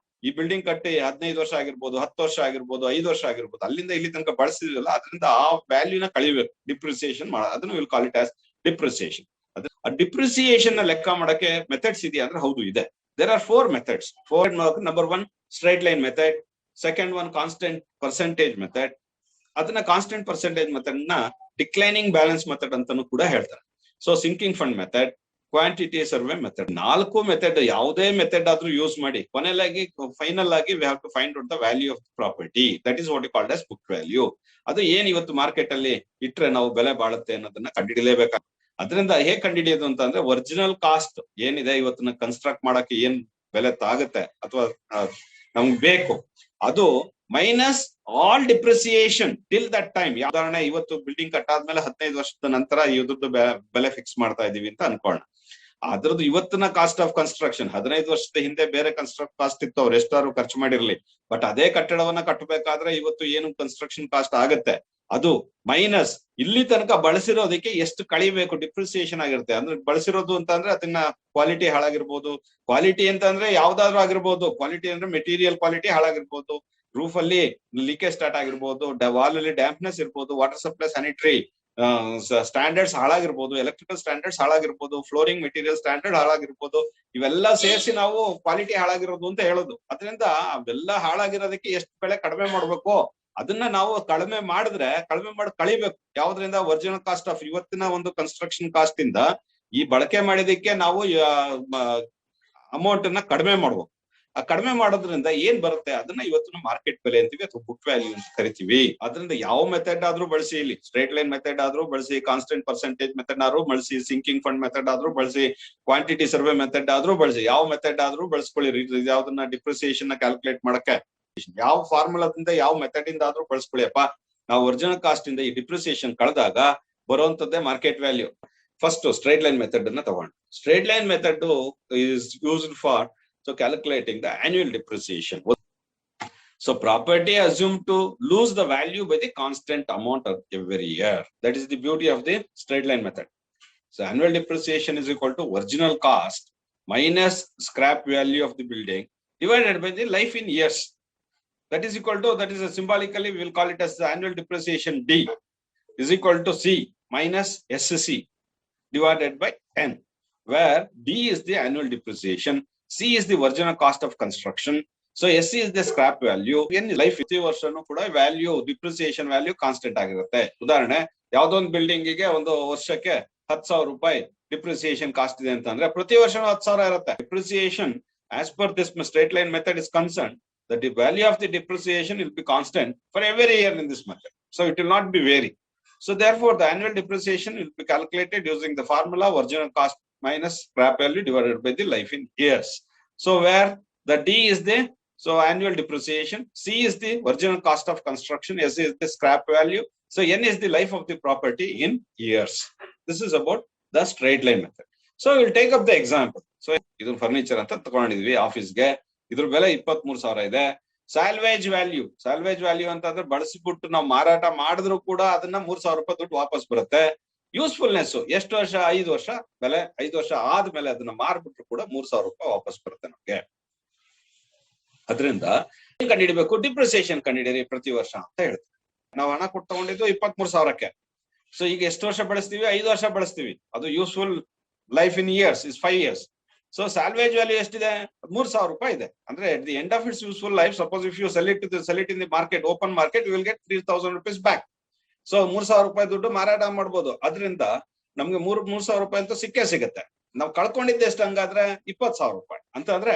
S1: ಈ ಬಿಲ್ಡಿಂಗ್ ಕಟ್ಟಿ 15 ವರ್ಷ ಆಗಿರ್ಬೋದು, 10 ವರ್ಷ ಆಗಿರ್ಬೋದು, 5 ವರ್ಷ ಆಗಿರ್ಬೋದು, ಅಲ್ಲಿಂದ ಇಲ್ಲಿ ತನಕ ಬಳಸಿದಿವಲ್ಲ, ಅದರಿಂದ ಆ ವ್ಯಾಲ್ಯೂನ ಕಳಿಬೇಕು, ಡಿಪ್ರಿಸಿಯೇಷನ್ ಅದನ್ನು will call it as depreciation. ಆ ಡಿಪ್ರಿಸಿಯೇಷನ್ ನ ಲೆಕ್ಕ ಮಾಡಕ್ಕೆ ಮೆಥಡ್ಸ್ ಇದೆಯಾ ಅಂದ್ರೆ ಹೌದು ಇದೆ. There are 4 methods. Number 1 straight line method, second one constant percentage method. ಅದನ್ನ ಕಾನ್ಸ್ಟೆಂಟ್ ಪರ್ಸೆಂಟೇಜ್ ಮೆಥಡ್ ನ ಡಿಕ್ಲೈನಿಂಗ್ ಬ್ಯಾಲೆನ್ಸ್ ಮೆಥಡ್ ಅಂತಾನು ಕೂಡ ಹೇಳ್ತಾರೆ. So sinking fund method, quantity survey method, 4 method. ಯಾವುದೇ ಮೆಥಡ್ ಆದ್ರೂ ಯೂಸ್ ಮಾಡಿ ಫೈನಲ್ ಆಗಿ we have to find out the value of the property. That is what you called as book value. ಅದು ಏನ್ ಇವತ್ತು ಮಾರ್ಕೆಟ್ ಅಲ್ಲಿ ಇಟ್ರೆ ನಾವು ಬೆಲೆ ಬಾಳುತ್ತೆ ಅನ್ನೋದನ್ನ ಕಂಡುಹಿಡಿಯಲೇಬೇಕಾಗುತ್ತೆ. ಅದರಿಂದ ಹೇಗೆ ಕಂಡುಹಿಡಿಯೋದು ಅಂತ ಅಂದ್ರೆ, ಒರಿಜಿನಲ್ ಕಾಸ್ಟ್ ಏನಿದೆ ಇವತ್ತನ್ನ ಕನ್ಸ್ಟ್ರಕ್ಟ್ ಮಾಡಕ್ಕೆ ಏನ್ ಬೆಲೆ ತಾಗುತ್ತೆ ಅಥವಾ ನಮ್ಗೆ ಬೇಕು, ಅದು minus all depreciation till that time. ಉದಾಹರಣೆ ಇವತ್ತು ಬಿಲ್ಡಿಂಗ್ ಕಟ್ಟಾದ್ಮೇಲೆ 15 ವರ್ಷದ ನಂತರ ಇದ್ರದ್ದು ಬೆಲೆ ಫಿಕ್ಸ್ ಮಾಡ್ತಾ ಇದೀವಿ ಅಂತ ಅನ್ಕೋಣ. ಅದ್ರದ್ದು ಇವತ್ತಿನ ಕಾಸ್ಟ್ ಆಫ್ ಕನ್ಸ್ಟ್ರಕ್ಷನ್ 15 ವರ್ಷದ ಹಿಂದೆ ಬೇರೆ ಕನ್ಸ್ಟ್ರಕ್ಟ್ ಕಾಸ್ಟ್ ಇತ್ತು, ಅವ್ರು ಎಷ್ಟಾದ್ರು ಖರ್ಚು ಮಾಡಿರ್ಲಿ. ಬಟ್ ಅದೇ ಕಟ್ಟಡವನ್ನ ಕಟ್ಟಬೇಕಾದ್ರೆ ಇವತ್ತು ಏನು ಕನ್ಸ್ಟ್ರಕ್ಷನ್ ಕಾಸ್ಟ್ ಆಗುತ್ತೆ ಅದು ಮೈನಸ್ ಇಲ್ಲಿ ತನಕ ಬಳಸಿರೋದಕ್ಕೆ ಎಷ್ಟು ಕಳಿಬೇಕು ಡಿಪ್ರಿಸಿಯೇಷನ್ ಆಗಿರುತ್ತೆ. ಅಂದ್ರೆ ಬಳಸಿರೋದು ಅಂತ ಅಂದ್ರೆ ಅದನ್ನ ಕ್ವಾಲಿಟಿ ಹಾಳಾಗಿರ್ಬೋದು. ಕ್ವಾಲಿಟಿ ಅಂತ ಅಂದ್ರೆ ಯಾವ್ದಾದ್ರು ಆಗಿರ್ಬೋದು. ಕ್ವಾಲಿಟಿ ಅಂದ್ರೆ ಮೆಟೀರಿಯಲ್ ಕ್ವಾಲಿಟಿ ಹಾಳಾಗಿರ್ಬೋದು, ರೂಫ್ ಅಲ್ಲಿ ಲೀಕೇಜ್ ಸ್ಟಾರ್ಟ್ ಆಗಿರ್ಬೋದು, ವಾಲ್ ಅಲ್ಲಿ ಡ್ಯಾಂಪ್ನೆಸ್ ಇರ್ಬೋದು, ವಾಟರ್ ಸಪ್ಲೈ ಸ್ಯಾನಿಟರಿ ಸ್ಟ್ಯಾಂಡರ್ಡ್ಸ್ ಹಾಳಾಗಿರ್ಬೋದು, ಎಲೆಕ್ಟ್ರಿಕಲ್ ಸ್ಟ್ಯಾಂಡರ್ಡ್ಸ್ ಹಾಳಾಗಿರ್ಬೋದು, ಫ್ಲೋರಿಂಗ್ ಮೆಟೀರಿಯಲ್ ಸ್ಟ್ಯಾಂಡರ್ಡ್ ಹಾಳಾಗಿರ್ಬೋದು. ಇವೆಲ್ಲ ಸೇರಿಸಿ ನಾವು ಕ್ವಾಲಿಟಿ ಹಾಳಾಗಿರೋದು ಅಂತ ಹೇಳೋದು. ಅದರಿಂದ ಅವೆಲ್ಲ ಹಾಳಾಗಿರೋದಕ್ಕೆ ಎಷ್ಟು ಬೆಲೆ ಕಡಿಮೆ ಮಾಡ್ಬೇಕು ಅದನ್ನ ನಾವು ಕಡಿಮೆ ಮಾಡಿ ಕಳಿಬೇಕು. ಯಾವ್ದ್ರಿಂದ ಒರಿಜಿನಲ್ ಕಾಸ್ಟ್ ಆಫ್ ಇವತ್ತಿನ ಒಂದು ಕನ್ಸ್ಟ್ರಕ್ಷನ್ ಕಾಸ್ಟ್ ಇಂದ ಈ ಬಳಕೆ ಮಾಡಿದಕ್ಕೆ ನಾವು ಅಮೌಂಟ್ ಅನ್ನ ಕಡಿಮೆ ಮಾಡ್ಬೇಕು. ಆ ಕಡಿಮೆ ಮಾಡೋದ್ರಿಂದ ಏನ್ ಬರುತ್ತೆ ಅದನ್ನ ಇವತ್ತಿನ ಮಾರ್ಕೆಟ್ ಬೆಲೆ ಅಂತೀವಿ ಅಥವಾ ಬುಕ್ ವ್ಯಾಲ್ಯೂ ಅಂತ ಕರಿತೀವಿ. ಅದರಿಂದ ಯಾವ ಮೆಥಡ್ ಆದ್ರೂ ಬಳಸಿ, ಇಲ್ಲಿ ಸ್ಟ್ರೇಟ್ ಲೈನ್ ಮೆಥಡ್ ಆದ್ರೂ ಬಳಸಿ, ಕಾನ್ಸ್ಟೆಂಟ್ ಪರ್ಸೆಂಟೇಜ್ ಮೆಥಡ್ ಆದ್ರೂ ಬಳಸಿ, ಸಿಂಕಿಂಗ್ ಫಂಡ್ ಮೆಥಡ್ ಆದ್ರೂ ಬಳಸಿ, ಕ್ವಾಂಟಿಟಿ ಸರ್ವೆ ಮೆಥಡ್ ಆದ್ರೂ ಬಳಸಿ, ಯಾವ ಮೆಥಡ್ ಆದ್ರೂ ಬಳಸ್ಕೊಳ್ಳಿ. ಯಾವ್ದನ್ನ ಡಿಪ್ರಿಸಿಯೇಷನ್ ನ ಕ್ಯಾಲ್ಕುಲೇಟ್ ಮಾಡಕ್ಕೆ ಯಾವ ಫಾರ್ಮುಲಾದಿಂದ ಯಾವ ಮೆಥಡ್ ಇಂದ ಆದ್ರೂ ಬಳಸ್ಕೊಳ್ಳಿ ಅಪ್ಪ. ನಾವು ಒರಿಜಿನಲ್ ಕಾಸ್ಟ್ ಇಂದ ಈ ಡಿಪ್ರಿಸಿಯೇಷನ್ ಕಳೆದಾಗ ಬರುವಂತದ್ದೇ market value. First straight line method ಅನ್ನ ತಗೊಂಡು, straight line method is used for calculating the annual depreciation. So property assumed to lose the value by the constant amount of every year. That is the beauty of the straight line method. So annual depreciation is equal to original cost minus scrap value of the building divided by the life in years. That is equal to, that is symbolically we will call it as the annual depreciation D is equal to C minus SC divided by N, where D is the annual depreciation, C is the original cost of construction, so SC is the scrap value. In life ಪ್ರತಿ ವರ್ಷನೂ ಕೂಡ value depreciation value constant ಆಗಿರುತ್ತೆ. ಉದಾಹರಣೆ ಯಾವ್ದೋ ಒಂದು building ಗೆ ಒಂದು ವರ್ಷಕ್ಕೆ 10,000 ರೂಪಾಯಿ ಡಿಪ್ರಿಸಿಯೇಷನ್ ಕಾಸ್ಟ್ ಇದೆ ಅಂತಂದ್ರೆ ಪ್ರತಿ ವರ್ಷನೂ 10,000 ಇರುತ್ತೆ. Depreciation as per this straight line method is concerned, that the value of the depreciation will be constant for every year in this method, so it will not be vary. So therefore the annual depreciation will be calculated using the formula original cost minus scrap value divided by the life in years. So where the D is the annual depreciation, C is the original cost of construction, S is the scrap value, so N is the life of the property in years. This is about the straight line method. So we'll take up the example. So idu furniture anta ತಗೊಂಡಿದ್ವಿ office ಗೆ, ಇದ್ರ ಬೆಲೆ 23,000 ಇದೆ. Salvage value ಅಂತಂದ್ರೆ ಬಳಸಿಬಿಟ್ಟು ನಾವು ಮಾರಾಟ ಮಾಡಿದ್ರು ಕೂಡ ಅದನ್ನ 3,000 ರೂಪಾಯಿ ದುಡ್ಡು ವಾಪಸ್ ಬರುತ್ತೆ. ಯೂಸ್ಫುಲ್ನೆಸ್ ಎಷ್ಟು ವರ್ಷ? 5 ವರ್ಷ. ಬೆಲೆ 5 ವರ್ಷ ಆದ್ಮೇಲೆ ಅದನ್ನ ಮಾರ್ಬಿಟ್ರು ಕೂಡ 3,000 ರೂಪಾಯಿ ವಾಪಸ್ ಬರುತ್ತೆ ನಮ್ಗೆ. ಅದರಿಂದ ಕಂಡುಹಿಡಿಬೇಕು, ಡಿಪ್ರಿಸಿಯೇಷನ್ ಕಂಡುಹಿಡಿರಿ ಪ್ರತಿ ವರ್ಷ ಅಂತ ಹೇಳ್ತೀವಿ. ನಾವು ಹಣ ಕೊಟ್ಟು ತಗೊಂಡಿದ್ದು 23,000ಕ್ಕೆ. ಸೊ ಈಗ ಎಷ್ಟು ವರ್ಷ ಬಳಸ್ತೀವಿ? 5 ವರ್ಷ ಬಳಸ್ತೀವಿ. ಅದು useful life in years is 5 years. So salvage value ಎಷ್ಟಿದೆ? 3,000 ರೂಪಾಯಿ ಇದೆ. ಅಂದ್ರೆ at the end of its useful life, suppose if you sell it in the market, open market, you will get 3,000 rupees back. So 3,000 ರೂಪಾಯಿ ದುಡ್ಡು ಮಾರಾಟ ಮಾಡ್ಬೋದು. ಅದರಿಂದ ನಮ್ಗೆ 3,000 ರೂಪಾಯಿ ಅಂತೂ ಸಿಗುತ್ತೆ. ನಾವು ಕಳ್ಕೊಂಡಿದ್ದೆ ಎಷ್ಟು ಹಂಗಾದ್ರೆ? 20,000 ರೂಪಾಯಿ. ಅಂತಂದ್ರೆ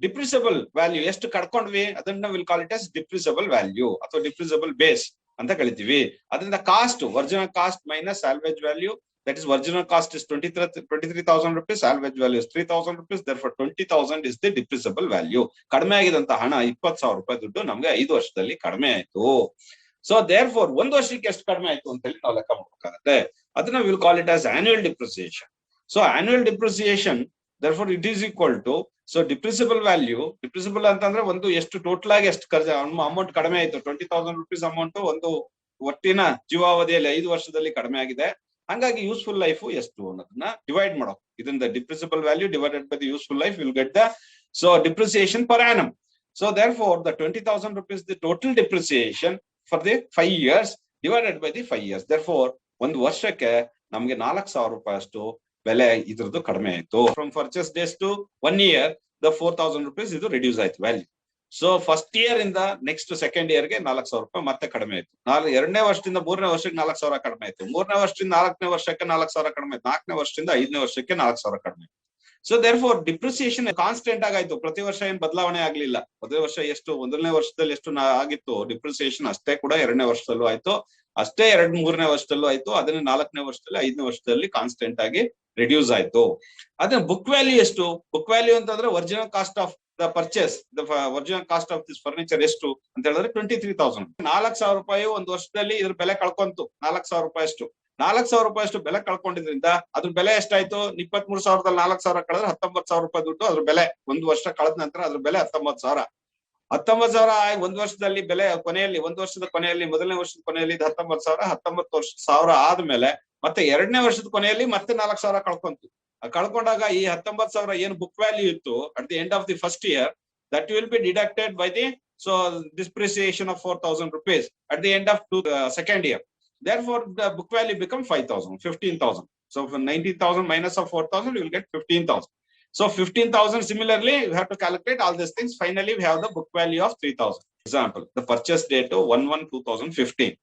S1: ಡಿಪ್ರಿಸಬಲ್ ವ್ಯಾಲ್ಯೂ ಎಷ್ಟು ಕಳ್ಕೊಂಡ್ವಿ ಅದನ್ನ will call it as depreciable value ಅಥವಾ ಡಿಪ್ರಿಸಬಲ್ ಬೇಸ್ ಅಂತ ಕಳಿತೀವಿ. ಅದರಿಂದ cost, original cost minus salvage value, that is original cost is 23,000 rupees, salvage value is 3,000 rupees, therefore 20,000 is the depreciable value. ಕಡಿಮೆ ಆಗಿದಂತ ಹಣ 20,000 ರೂಪಾಯಿ ದುಡ್ಡು ನಮ್ಗೆ 5 ವರ್ಷದಲ್ಲಿ ಕಡಿಮೆ ಆಯ್ತು. ಸೊ therefore 1 ವರ್ಷಕ್ಕೆ ಎಷ್ಟು ಕಡಿಮೆ ಆಯ್ತು ಅಂತ ಹೇಳಿ ನಾವು ಲೆಕ್ಕ ಮಾಡಬೇಕಾಗುತ್ತೆ. ಅದನ್ನ will call it as annual depreciation. So annual depreciation, therefore it is equal to, so depreciable value, depreciable ಅಂತಂದ್ರೆ ಒಂದು ಎಷ್ಟು ಟೋಟಲ್ ಆಗಿ ಎಷ್ಟು ಖರ್ಚು ಅಮೌಂಟ್ ಕಡಿಮೆ ಆಯ್ತು, 20,000 rupees ಅಮೌಂಟ್ ಒಂದು ಒಟ್ಟಿನ ಜೀವಾವಧಿಯಲ್ಲಿ 5 ವರ್ಷದಲ್ಲಿ ಕಡಿಮೆ ಆಗಿದೆ. ಹಂಗಾಗಿ ಯೂಸ್ಫುಲ್ ಲೈಫ್ ಎಷ್ಟು ಅನ್ನೋದನ್ನ ಡಿವೈಡ್ ಮಾಡೋದು. ಇದರಿಂದ depreciable value divided by the useful life will get the depreciation per annum. So therefore the 20,000 rupees the total depreciation for the 5 years divided by the 5 years. therefore ಒಂದು ವರ್ಷಕ್ಕೆ ನಮ್ಗೆ 4,000 ರೂಪಾಯಿ ಅಷ್ಟು ಬೆಲೆ ಇದ್ರದ್ದು ಕಡಿಮೆ ಆಯ್ತು. From purchase days to 1 year the 4,000 rupees ಇದು ರಿಡ್ಯೂಸ್ ಆಯ್ತು ವ್ಯಾಲ್ಯೂ. ಸೊ ಫಸ್ಟ್ ಇಯರ್ ಇಂದ ನೆಕ್ಸ್ಟ್ ಸೆಕೆಂಡ್ ಇಯರ್ ಗೆ 4,000 ರೂಪಾಯಿ ಮತ್ತೆ ಕಡಿಮೆ ಆಯ್ತು. 2ನೇ ವರ್ಷದಿಂದ 3ನೇ ವರ್ಷಕ್ಕೆ 4,000 ಕಡಿಮೆ ಆಯ್ತು. 3ನೇ ವರ್ಷದಿಂದ 4ನೇ ವರ್ಷಕ್ಕೆ 4,000 ಕಡಿಮೆ ಆಯ್ತು. 4ನೇ ವರ್ಷದಿಂದ 5ನೇ ವರ್ಷಕ್ಕೆ 4,000 ಕಡಿಮೆ ಆಯ್ತು. ಸೊ therefore ಡಿಪ್ರಿಸಿಯೇಷನ್ ಕಾನ್ಸ್ಟೆಂಟ್ ಆಗಾಯ್ತು. ಪ್ರತಿ ವರ್ಷ ಏನ್ ಬದಲಾವಣೆ ಆಗ್ಲಿಲ್ಲ. ಪ್ರತಿ ವರ್ಷ ಎಷ್ಟು 1ನೇ ವರ್ಷದಲ್ಲಿ ಎಷ್ಟು ಆಗಿತ್ತು ಡಿಪ್ರಿಸಿಯೇಷನ್ ಅಷ್ಟೇ ಕೂಡ 2ನೇ ವರ್ಷದಲ್ಲೂ ಆಯ್ತು, ಅಷ್ಟೇ 3ನೇ ವರ್ಷದಲ್ಲೂ ಆಯ್ತು. ಅದನ್ನ 4ನೇ ವರ್ಷದಲ್ಲಿ 5ನೇ ವರ್ಷದಲ್ಲಿ ಕಾನ್ಸ್ಟೆಂಟ್ ಆಗಿ ರಿಡ್ಯೂಸ್ ಆಯ್ತು. ಅದೇ ಬುಕ್ ವ್ಯಾಲ್ಯೂ ಎಷ್ಟು? ಬುಕ್ ವ್ಯಾಲ್ಯೂ ಅಂತಂದ್ರೆ original cost of the purchase, the original cost of this furniture ಎಷ್ಟು ಅಂತ ಹೇಳಿದ್ರೆ 23,000. 4,000 ರೂಪಾಯಿ ಒಂದು ವರ್ಷದಲ್ಲಿ ಇದ್ರ ಬೆಲೆ ಕಳ್ಕೊಂತು. 4,000 ರೂಪಾಯಿ ಅಷ್ಟು 4,000 ರೂಪಾಯಿ ಅಷ್ಟು ಬೆಲೆ ಕಳ್ಕೊಂಡಿದ್ರಿಂದ ಅದ್ರ ಬೆಲೆ ಎಷ್ಟಾಯ್ತು? 23,000ದಲ್ಲಿ 4,000 ಕಳೆದ್ರೆ 19,000 ರೂಪಾಯಿ ದುಡ್ಡು ಅದ್ರ ಬೆಲೆ. ಒಂದು ವರ್ಷ ಕಳೆದ ನಂತರ ಅದ್ರ ಬೆಲೆ 19,000. 19,000 ಒಂದು ವರ್ಷದಲ್ಲಿ ಬೆಲೆ ಕೊನೆಯಲ್ಲಿ, ಒಂದು ವರ್ಷದ ಕೊನೆಯಲ್ಲಿ, ಮೊದಲನೇ ವರ್ಷದ ಕೊನೆಯಲ್ಲಿ 19,000, 19,000 ಆದ್ಮೇಲೆ ಮತ್ತೆ ಎರಡನೇ ವರ್ಷದ ಕೊನೆಯಲ್ಲಿ ಮತ್ತೆ 4,000 ಕಳ್ಕೊಂತು. ಕಳ್ಕೊಂಡಾಗ ಈ 19,000 ಏನು ಬುಕ್ ವ್ಯಾಲ್ಯೂ ಇತ್ತು at the end of the first year, that will be deducted by the depreciation of 4,000 rupees at the end of second year. Therefore the book value become 5,000, 15,000. So for 90,000 minus of 4,000, you will get 15,000. So 15,000. Similarly, you have to calculate all these things. Finally, we have the book value of 3,000. Example, the purchase date 1/1/2015.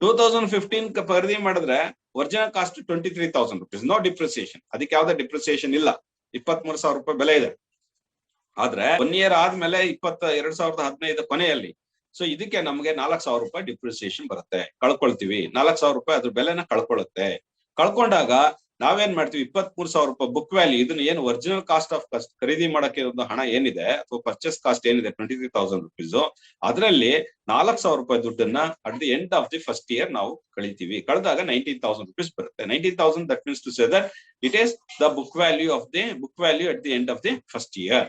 S1: 2015 ಪರಿಧಿ ಮಾಡಿದ್ರೆ original cost 23,000 rupees. No depreciation. ಅದಕ್ಕೆ ಯಾವ್ದೇ depreciation ಇಲ್ಲ. 23,000 ರೂಪಾಯಿ ಬೆಲೆ ಇದೆ. ಆದ್ರೆ 1 year ಆದ್ಮೇಲೆ 2015 ಕೊನೆಯಲ್ಲಿ ಸೊ ಇದಕ್ಕೆ ನಮ್ಗೆ 4,000 ರೂಪಾಯಿ ಡಿಪ್ರಿಸಿಯೇಷನ್ ಬರುತ್ತೆ. ಕಳ್ಕೊಳ್ತೀವಿ. 4,000 ರೂಪಾಯಿ ಅದ್ರ ಬೆಲೆನ ಕಳ್ಕೊಳ್ಳುತ್ತೆ. ಕಳ್ಕೊಂಡಾಗ ನಾವೇನ್ ಮಾಡ್ತೀವಿ? 23,000 ರೂಪಾಯಿ ಬುಕ್ ವ್ಯಾಲ್ಯೂ, ಇದನ್ನ ಏನು ಒರಿಜಿನಲ್ ಕಾಸ್ಟ್ ಆಫ್ ಖರೀದಿ ಮಾಡಕ್ಕೆ ಒಂದು ಹಣ ಏನಿದೆ ಅಥವಾ ಪರ್ಚೇಸ್ ಕಾಸ್ಟ್ ಏನಿದೆ 23,000 rupees, ಅದರಲ್ಲಿ 4,000 ರೂಪಾಯಿ ದುಡ್ಡನ್ನ at the end of the first year ನಾವು ಕಳಿತೀವಿ. ಕಳೆದಾಗ 19,000 rupees ಬರುತ್ತೆ. 19,000 that means to say that it is the book value at the end of the first year.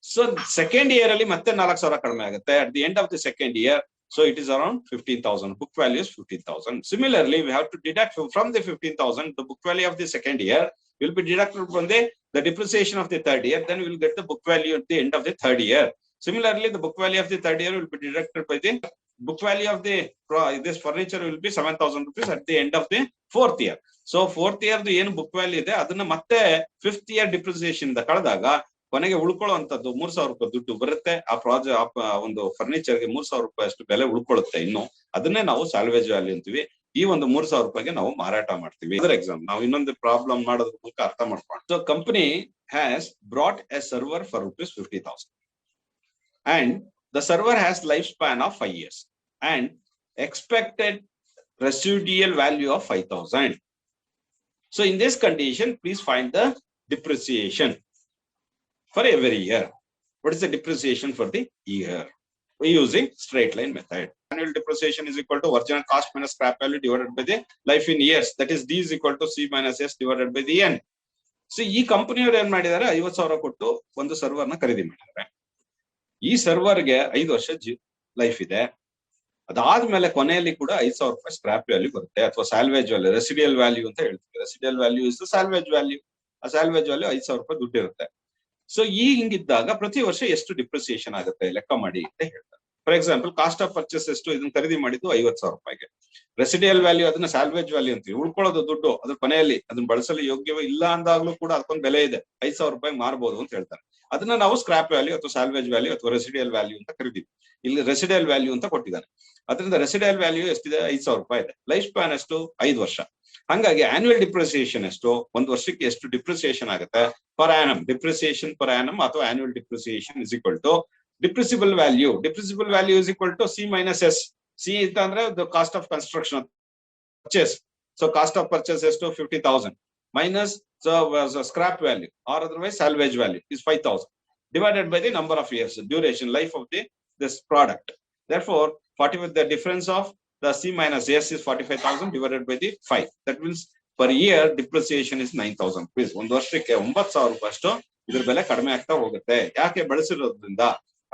S1: So second year ಅಲ್ಲಿ ಮತ್ತೆ 4,000 ಕಡಿಮೆ ಆಗುತ್ತೆ at the end of the second year. So it is around 15,000. Book value is 15,000. Similarly, we have to deduct from the 15,000 the book value of the second year will be deducted from the depreciation of the third year. Then we will get the book value at the end of the third year. Similarly, the book value of the third year will be deducted by the book value of this furniture will be 7,000 rupees at the end of the fourth year. So fourth year the ಏನು book value ಇದೆ ಅದನ್ನ ಮತ್ತೆ fifth year depreciation ಇಂದ ಕಳೆದಾಗ ಕೊನೆಗೆ ಉಳ್ಕೊಳ್ಳುವಂತದ್ದು 3,000 ರೂಪಾಯಿ ದುಡ್ಡು ಬರುತ್ತೆ. ಆ ಪ್ರಾಜೆಕ್ಟ್ ಒಂದು ಫರ್ನಿಚರ್ ಗೆ 3,000 ರೂಪಾಯಿ ಅಷ್ಟು ಬೆಲೆ ಉಳ್ಕೊಳ್ಳುತ್ತೆ. ಇನ್ನು ಅದನ್ನೇ ನಾವು ಸಾಲ್ವೇಜ್ ವ್ಯಾಲ್ಯೂ ಅಂತೀವಿ. ಈ ಒಂದು 3,000 ರೂಪಾಯಿಗೆ ನಾವು ಮಾರಾಟ ಮಾಡ್ತೀವಿ. ಅದರ ಎಕ್ಸಾಮ್ ನಾವು ಇನ್ನೊಂದು ಪ್ರಾಬ್ಲಮ್ ಮಾಡೋದ್ರ ಮೂಲಕ ಅರ್ಥ ಮಾಡ್ಕೊಂಡು. So company has brought A server for ₹50,000 and the server has lifespan of 5 years and expected residual value of 5,000. So in this condition, please find the depreciation for every year. What is the depreciation for the year? We using straight line method. Annual depreciation is equal to original cost minus scrap value divided by the life in years. That is D is equal to C minus S divided by the N. So ಈ ಕಂಪನಿಯವರು ಏನ್ ಮಾಡಿದ್ದಾರೆ? 50,000 ಕೊಟ್ಟು ಒಂದು server ನ ಖರೀದಿ ಮಾಡಿದ್ದಾರೆ. ಈ ಸರ್ವರ್ಗೆ 5 ವರ್ಷ ಲೈಫ್ ಇದೆ. ಅದಾದ್ಮೇಲೆ ಕೊನೆಯಲ್ಲಿ ಕೂಡ 5,000 ರೂಪಾಯಿ ಸ್ಕ್ರಾಪ್ ವ್ಯಾಲ್ಯೂ ಬರುತ್ತೆ ಅಥವಾ ಸ್ಯಾಲ್ವೇಜ್ ವ್ಯಾಲ್ಯೂ, ರೆಸಿಡಿಯಲ್ ವ್ಯಾಲ್ಯೂ ಅಂತ ಹೇಳ್ತೀವಿ. Residual value is the salvage value. ಆ ಸ್ಯಾಲ್ವೇಜ್ ವ್ಯಾಲ್ಯೂ 5,000 ರೂಪಾಯಿ ದುಡ್ಡು ಇರುತ್ತೆ. ಸೊ ಈ ಹಿಂಗಿದ್ದಾಗ ಪ್ರತಿ ವರ್ಷ ಎಷ್ಟು ಡಿಪ್ರಿಸಿಯೇಷನ್ ಆಗುತ್ತೆ ಲೆಕ್ಕ ಮಾಡಿ ಅಂತ ಹೇಳ್ತಾರೆ. For example, cost of purchase ಎಷ್ಟು? ಇದನ್ನ ಖರೀದಿ ಮಾಡಿದ್ದು 50,000 ರೂಪಾಯಿಗೆ. ರೆಸಿಡಿಯಲ್ ವ್ಯಾಲ್ಯೂ ಅದನ್ನ ಸ್ಯಾಲ್ವೇಜ್ ವ್ಯಾಲ್ಯೂ ಅಂತೀವಿ. ಉಳ್ಕೊಳ್ಳೋದು ದುಡ್ಡು ಅದ್ರ ಕೊನೆಯಲ್ಲಿ ಅದನ್ನ ಬಳಸಲು ಯೋಗ್ಯವೇ ಇಲ್ಲ ಅಂದಾಗ್ಲೂ ಕೂಡ ಅದಕ್ಕೊಂದು ಬೆಲೆ ಇದೆ, 5,000 ರೂಪಾಯಿ ಮಾರಬಹುದು ಅಂತ ಹೇಳ್ತಾರೆ. ಅದನ್ನ ನಾವು ಸ್ಕ್ರಾಪ್ ವ್ಯಾಲ್ಯೂ ಅಥವಾ ಸ್ಯಾಲ್ವೇಜ್ ವ್ಯಾಲ್ಯೂ ಅಥವಾ ರೆಸಿಡಿಯಲ್ ವ್ಯಾಲ್ಯೂ ಅಂತ ಕರಿತೀವಿ. ಇಲ್ಲಿ ರೆಸಿಡಿಯಲ್ ವ್ಯಾಲ್ಯೂ ಅಂತ ಕೊಟ್ಟಿದ್ದಾರೆ. ಅದರಿಂದ ರೆಸಿಡಿಯಲ್ ವ್ಯಾಲ್ಯೂ ಎಷ್ಟಿದೆ? 5,000 ರೂಪಾಯಿ ಇದೆ. ಲೈಫ್ ಸ್ಪ್ಯಾನ್ ಎಷ್ಟು? 5 ವರ್ಷ. ಹಂಗಾಗಿ ಆನ್ಯುವಲ್ ಡಿಪ್ರಿಸಿಯೇಷನ್ ಎಷ್ಟು? ಒಂದು ವರ್ಷಕ್ಕೆ ಎಷ್ಟು ಡಿಪ್ರಿಸಿಯೇಷನ್ ಆಗುತ್ತೆ? Per annum depreciation per annum ಅಥವಾ annual depreciation is equal to depreciable value. Depreciable value is equal to C minus S. C ಅಂತ ಅಂದ್ರೆ the cost of construction purchase. So cost of purchase ಎಷ್ಟು? 50,000 minus scrap value or otherwise salvage value is 5,000 divided by the number of years, duration, life of this product. Therefore, 40 with the difference of the C minus S is 45,000 divided by the 5. That means per year depreciation is 9,000 rupees. ಒಂದು ವರ್ಷಕ್ಕೆ 9,000 ರೂಪಾಯಿ ಅಷ್ಟು ಇದ್ರ ಬೆಲೆ ಕಡಿಮೆ ಆಗ್ತಾ ಹೋಗುತ್ತೆ. ಯಾಕೆ? ಬಳಸಿರೋದ್ರಿಂದ.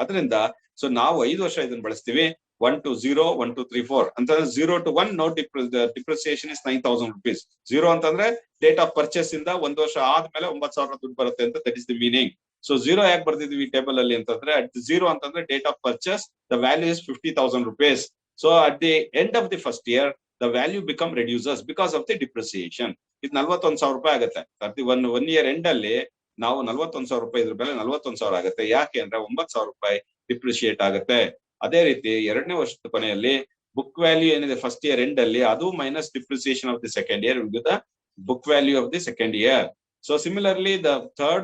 S1: ಅದರಿಂದ ಸೊ ನಾವು 5 ವರ್ಷ ಇದನ್ನ ಬಳಸ್ತೀವಿ. 1 to 0, 1 to 3, 4 ಅಂತಂದ್ರೆ 0 to 1 no depreciation is 9,000 rupees. 0 ಅಂತಂದ್ರೆ ಡೇಟ್ ಆಫ್ ಪರ್ಚೇಸ್ ಇಂದ 1 ವರ್ಷ ಆದ್ಮೇಲೆ 9,000 ದುಡ್ಡು ಬರುತ್ತೆ ಅಂತ. That is the meaning. So 0 ಯಾಕೆ ಬರ್ದಿದ್ವಿ ಟೇಬಲ್ ಅಲ್ಲಿ ಅಂತಂದ್ರೆ ಅಟ್ 0 ಅಂತಂದ್ರೆ date of purchase the value is 50,000 rupees. So at the end of the first year, the value become reduces because of the depreciation. ಇದು 41,000 ರೂಪಾಯಿ ಆಗುತ್ತೆ. At the one year end ಅಲ್ಲಿ ನಾವು 41,000 ರೂಪಾಯಿ ಇದ್ರ ಬೆಲೆ 41,000 ಆಗುತ್ತೆ. ಯಾಕೆ ಅಂದ್ರೆ 9,000 ರೂಪಾಯಿ ಡಿಪ್ರಿಶಿಯೇಟ್ ಆಗುತ್ತೆ. ಅದೇ ರೀತಿ ಎರಡನೇ ವರ್ಷದ ಕೊನೆಯಲ್ಲಿ ಬುಕ್ ವ್ಯಾಲ್ಯೂ ಏನಿದೆ ಫಸ್ಟ್ ಇಯರ್ ಎಂಡ್ ಅಲ್ಲಿ ಅದು minus depreciation of the second year will be the book value of the second year. So similarly, the third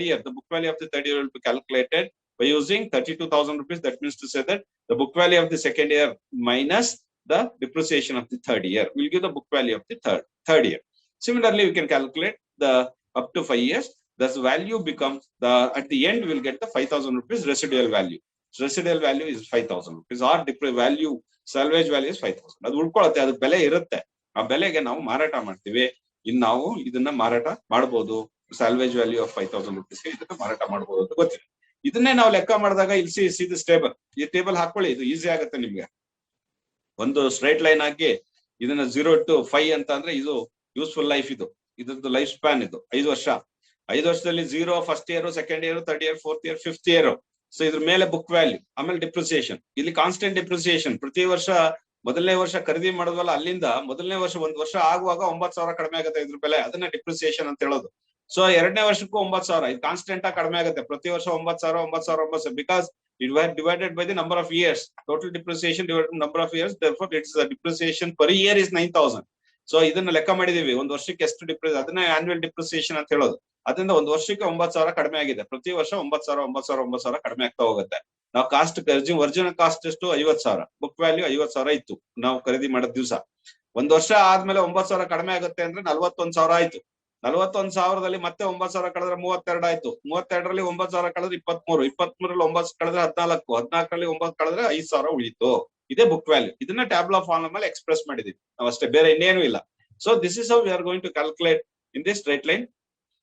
S1: year, the book value of the third year will be calculated by using 32,000 rupees. That means to say that the book value of the second year minus the depreciation of the third year will give the book value of the third year. Similarly, we can calculate the up to 5 years. Thus value becomes at the end we'll get the 5,000 rupees residual value. Residual value is 5,000 rupees or value salvage value is 5,000. ಅದು ಉಳ್ಕೊಳ್ಳುತ್ತೆ, ಅದು ಬೆಲೆ ಇರುತ್ತೆ. ಆ ಬೆಲೆಗೆ ನಾವು ಮಾರಾಟ ಮಾಡ್ತೀವಿ. ಇನ್ನು ನಾವು ಇದನ್ನ ಮಾರಾಟ ಮಾಡಬಹುದು. salvage value of 5,000 rupees ಇದನ್ನ ಮಾರಾಟ ಮಾಡಬಹುದು ಅಂತ ಗೊತ್ತಿದೆ. ಇದನ್ನೇ ನಾವು ಲೆಕ್ಕ ಮಾಡಿದಾಗ ಇಲ್ಲಿ ಸಿ ದಿಸ್ ಟೇಬಲ್, ಈ ಟೇಬಲ್ ಹಾಕೊಳ್ಳಿ, ಇದು ಈಸಿ ಆಗುತ್ತೆ ನಿಮ್ಗೆ. ಒಂದು ಸ್ಟ್ರೈಟ್ ಲೈನ್ ಹಾಕಿ ಇದನ್ನ 0 to 5 ಅಂತ ಅಂದ್ರೆ ಇದು ಯೂಸ್ಫುಲ್ ಲೈಫ್, ಇದ್ರದ್ದು ಲೈಫ್ ಸ್ಪ್ಯಾನ್ ಇದು 5 ವರ್ಷ. 5 ವರ್ಷದಲ್ಲಿ 0 first year, second year, third year, fourth year, fifth year. So ಇದ್ರ ಮೇಲೆ ಬುಕ್ ವ್ಯಾಲ್ಯೂ, ಆಮೇಲೆ ಡಿಪ್ರಿಸಿಯೇಷನ್. ಇಲ್ಲಿ ಕಾನ್ಸ್ಟೆಂಟ್ ಡಿಪ್ರಿಸಿಯೇಷನ್. ಪ್ರತಿ ವರ್ಷ ಮೊದಲನೇ ವರ್ಷ ಖರೀದಿ ಮಾಡೋದಲ್ಲ, ಅಲ್ಲಿಂದ ಮೊದಲನೇ ವರ್ಷ 1 ವರ್ಷ ಆಗುವಾಗ 9,000 ಕಡಿಮೆ ಆಗುತ್ತೆ ಇದ್ರ ಬೆಲೆ, ಅದನ್ನ ಡಿಪ್ರಿಸಿಯೇಷನ್ ಅಂತ ಹೇಳೋದು. ಸೊ ಎರಡನೇ ವರ್ಷಕ್ಕೂ 9,000, ಇದು ಕಾನ್ಸ್ಟೆಂಟ್ ಆಗಿ ಕಡಿಮೆ ಆಗುತ್ತೆ ಪ್ರತಿ ವರ್ಷ 9,000 because it was divided by the number of years. Total depreciation divided by number of years, therefore its depreciation per year is 9,000. So ಇದನ್ನ ಲೆಕ್ಕ ಮಾಡಿದೀವಿ, ಒಂದು ವರ್ಷಕ್ಕೆ ಎಷ್ಟು ಅದನ್ನ ಆನ್ಯುವಲ್ ಡಿಪ್ರಿಸಿಯೇಷನ್ ಅಂತ ಹೇಳೋದು. ಅದರಿಂದ ಒಂದು ವರ್ಷಕ್ಕೆ 9,000 ಕಡಿಮೆ ಆಗಿದೆ. ಪ್ರತಿ ವರ್ಷ 9,000 ಕಡಿಮೆ ಆಗ್ತಾ ಹೋಗುತ್ತೆ. ನಾವು ಕಾಸ್ಟ್ ಒರಿಜಿನಲ್ ಕಾಸ್ಟ್ ಎಷ್ಟು 50,000, ಬುಕ್ ವ್ಯಾಲ್ಯೂ 50,000 ಇತ್ತು ನಾವು ಖರೀದಿ ಮಾಡಿದ ದಿವಸ. ಒಂದು ವರ್ಷ ಆದ್ಮೇಲೆ 9,000 ಕಡಿಮೆ ಆಗುತ್ತೆ ಅಂದ್ರೆ 41,000 ಆಯ್ತು. 41,000ದಲ್ಲಿ ಮತ್ತೆ 9,000 ಕಳೆದ್ರೆ 32 ಆಯ್ತು. 32ರಲ್ಲಿ 9,000 ಕಳೆದ್ರೆ 23, 23ರಲ್ಲಿ 9 ಕಳೆದ್ರೆ 14, 14ರಲ್ಲಿ 9 ಕಳೆದ್ರೆ 5,000 ಉಳಿತು. ಇದೇ ಬುಕ್ ವ್ಯಾಲ್ಯೂ. ಇದನ್ನ ಟ್ಯಾಬ್ಲಾ ಫಾರ್ಮ್ ಮೇಲೆ ಎಕ್ಸ್ಪ್ರೆಸ್ ಮಾಡಿದೀವಿ ನಾವು ಅಷ್ಟೇ, ಬೇರೆ ಇನ್ನೇನು ಇಲ್ಲ. So this is how we are going to calculate in this straight line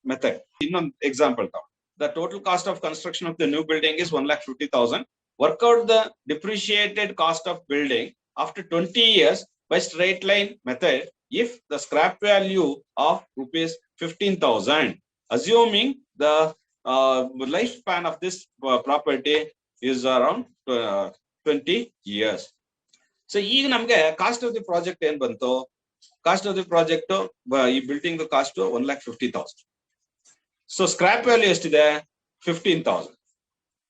S1: method. ಇನ್ನೊಂದು ಎಕ್ಸಾಂಪಲ್ ತಗೊಂಡು, the total cost of construction of the new building is 1,50,000. Work out the depreciated cost of building after 20 years by straight line method if the scrap value of rupees 15,000, assuming the lifespan of this property is around 20 years. So ಈಗ ನಮ್ಗೆ cost of the project ಏನ್ ಬಂತು? Cost of the project ಈ building cost 1,50,000. So scrap value ಎಷ್ಟಿದೆ? 15,000.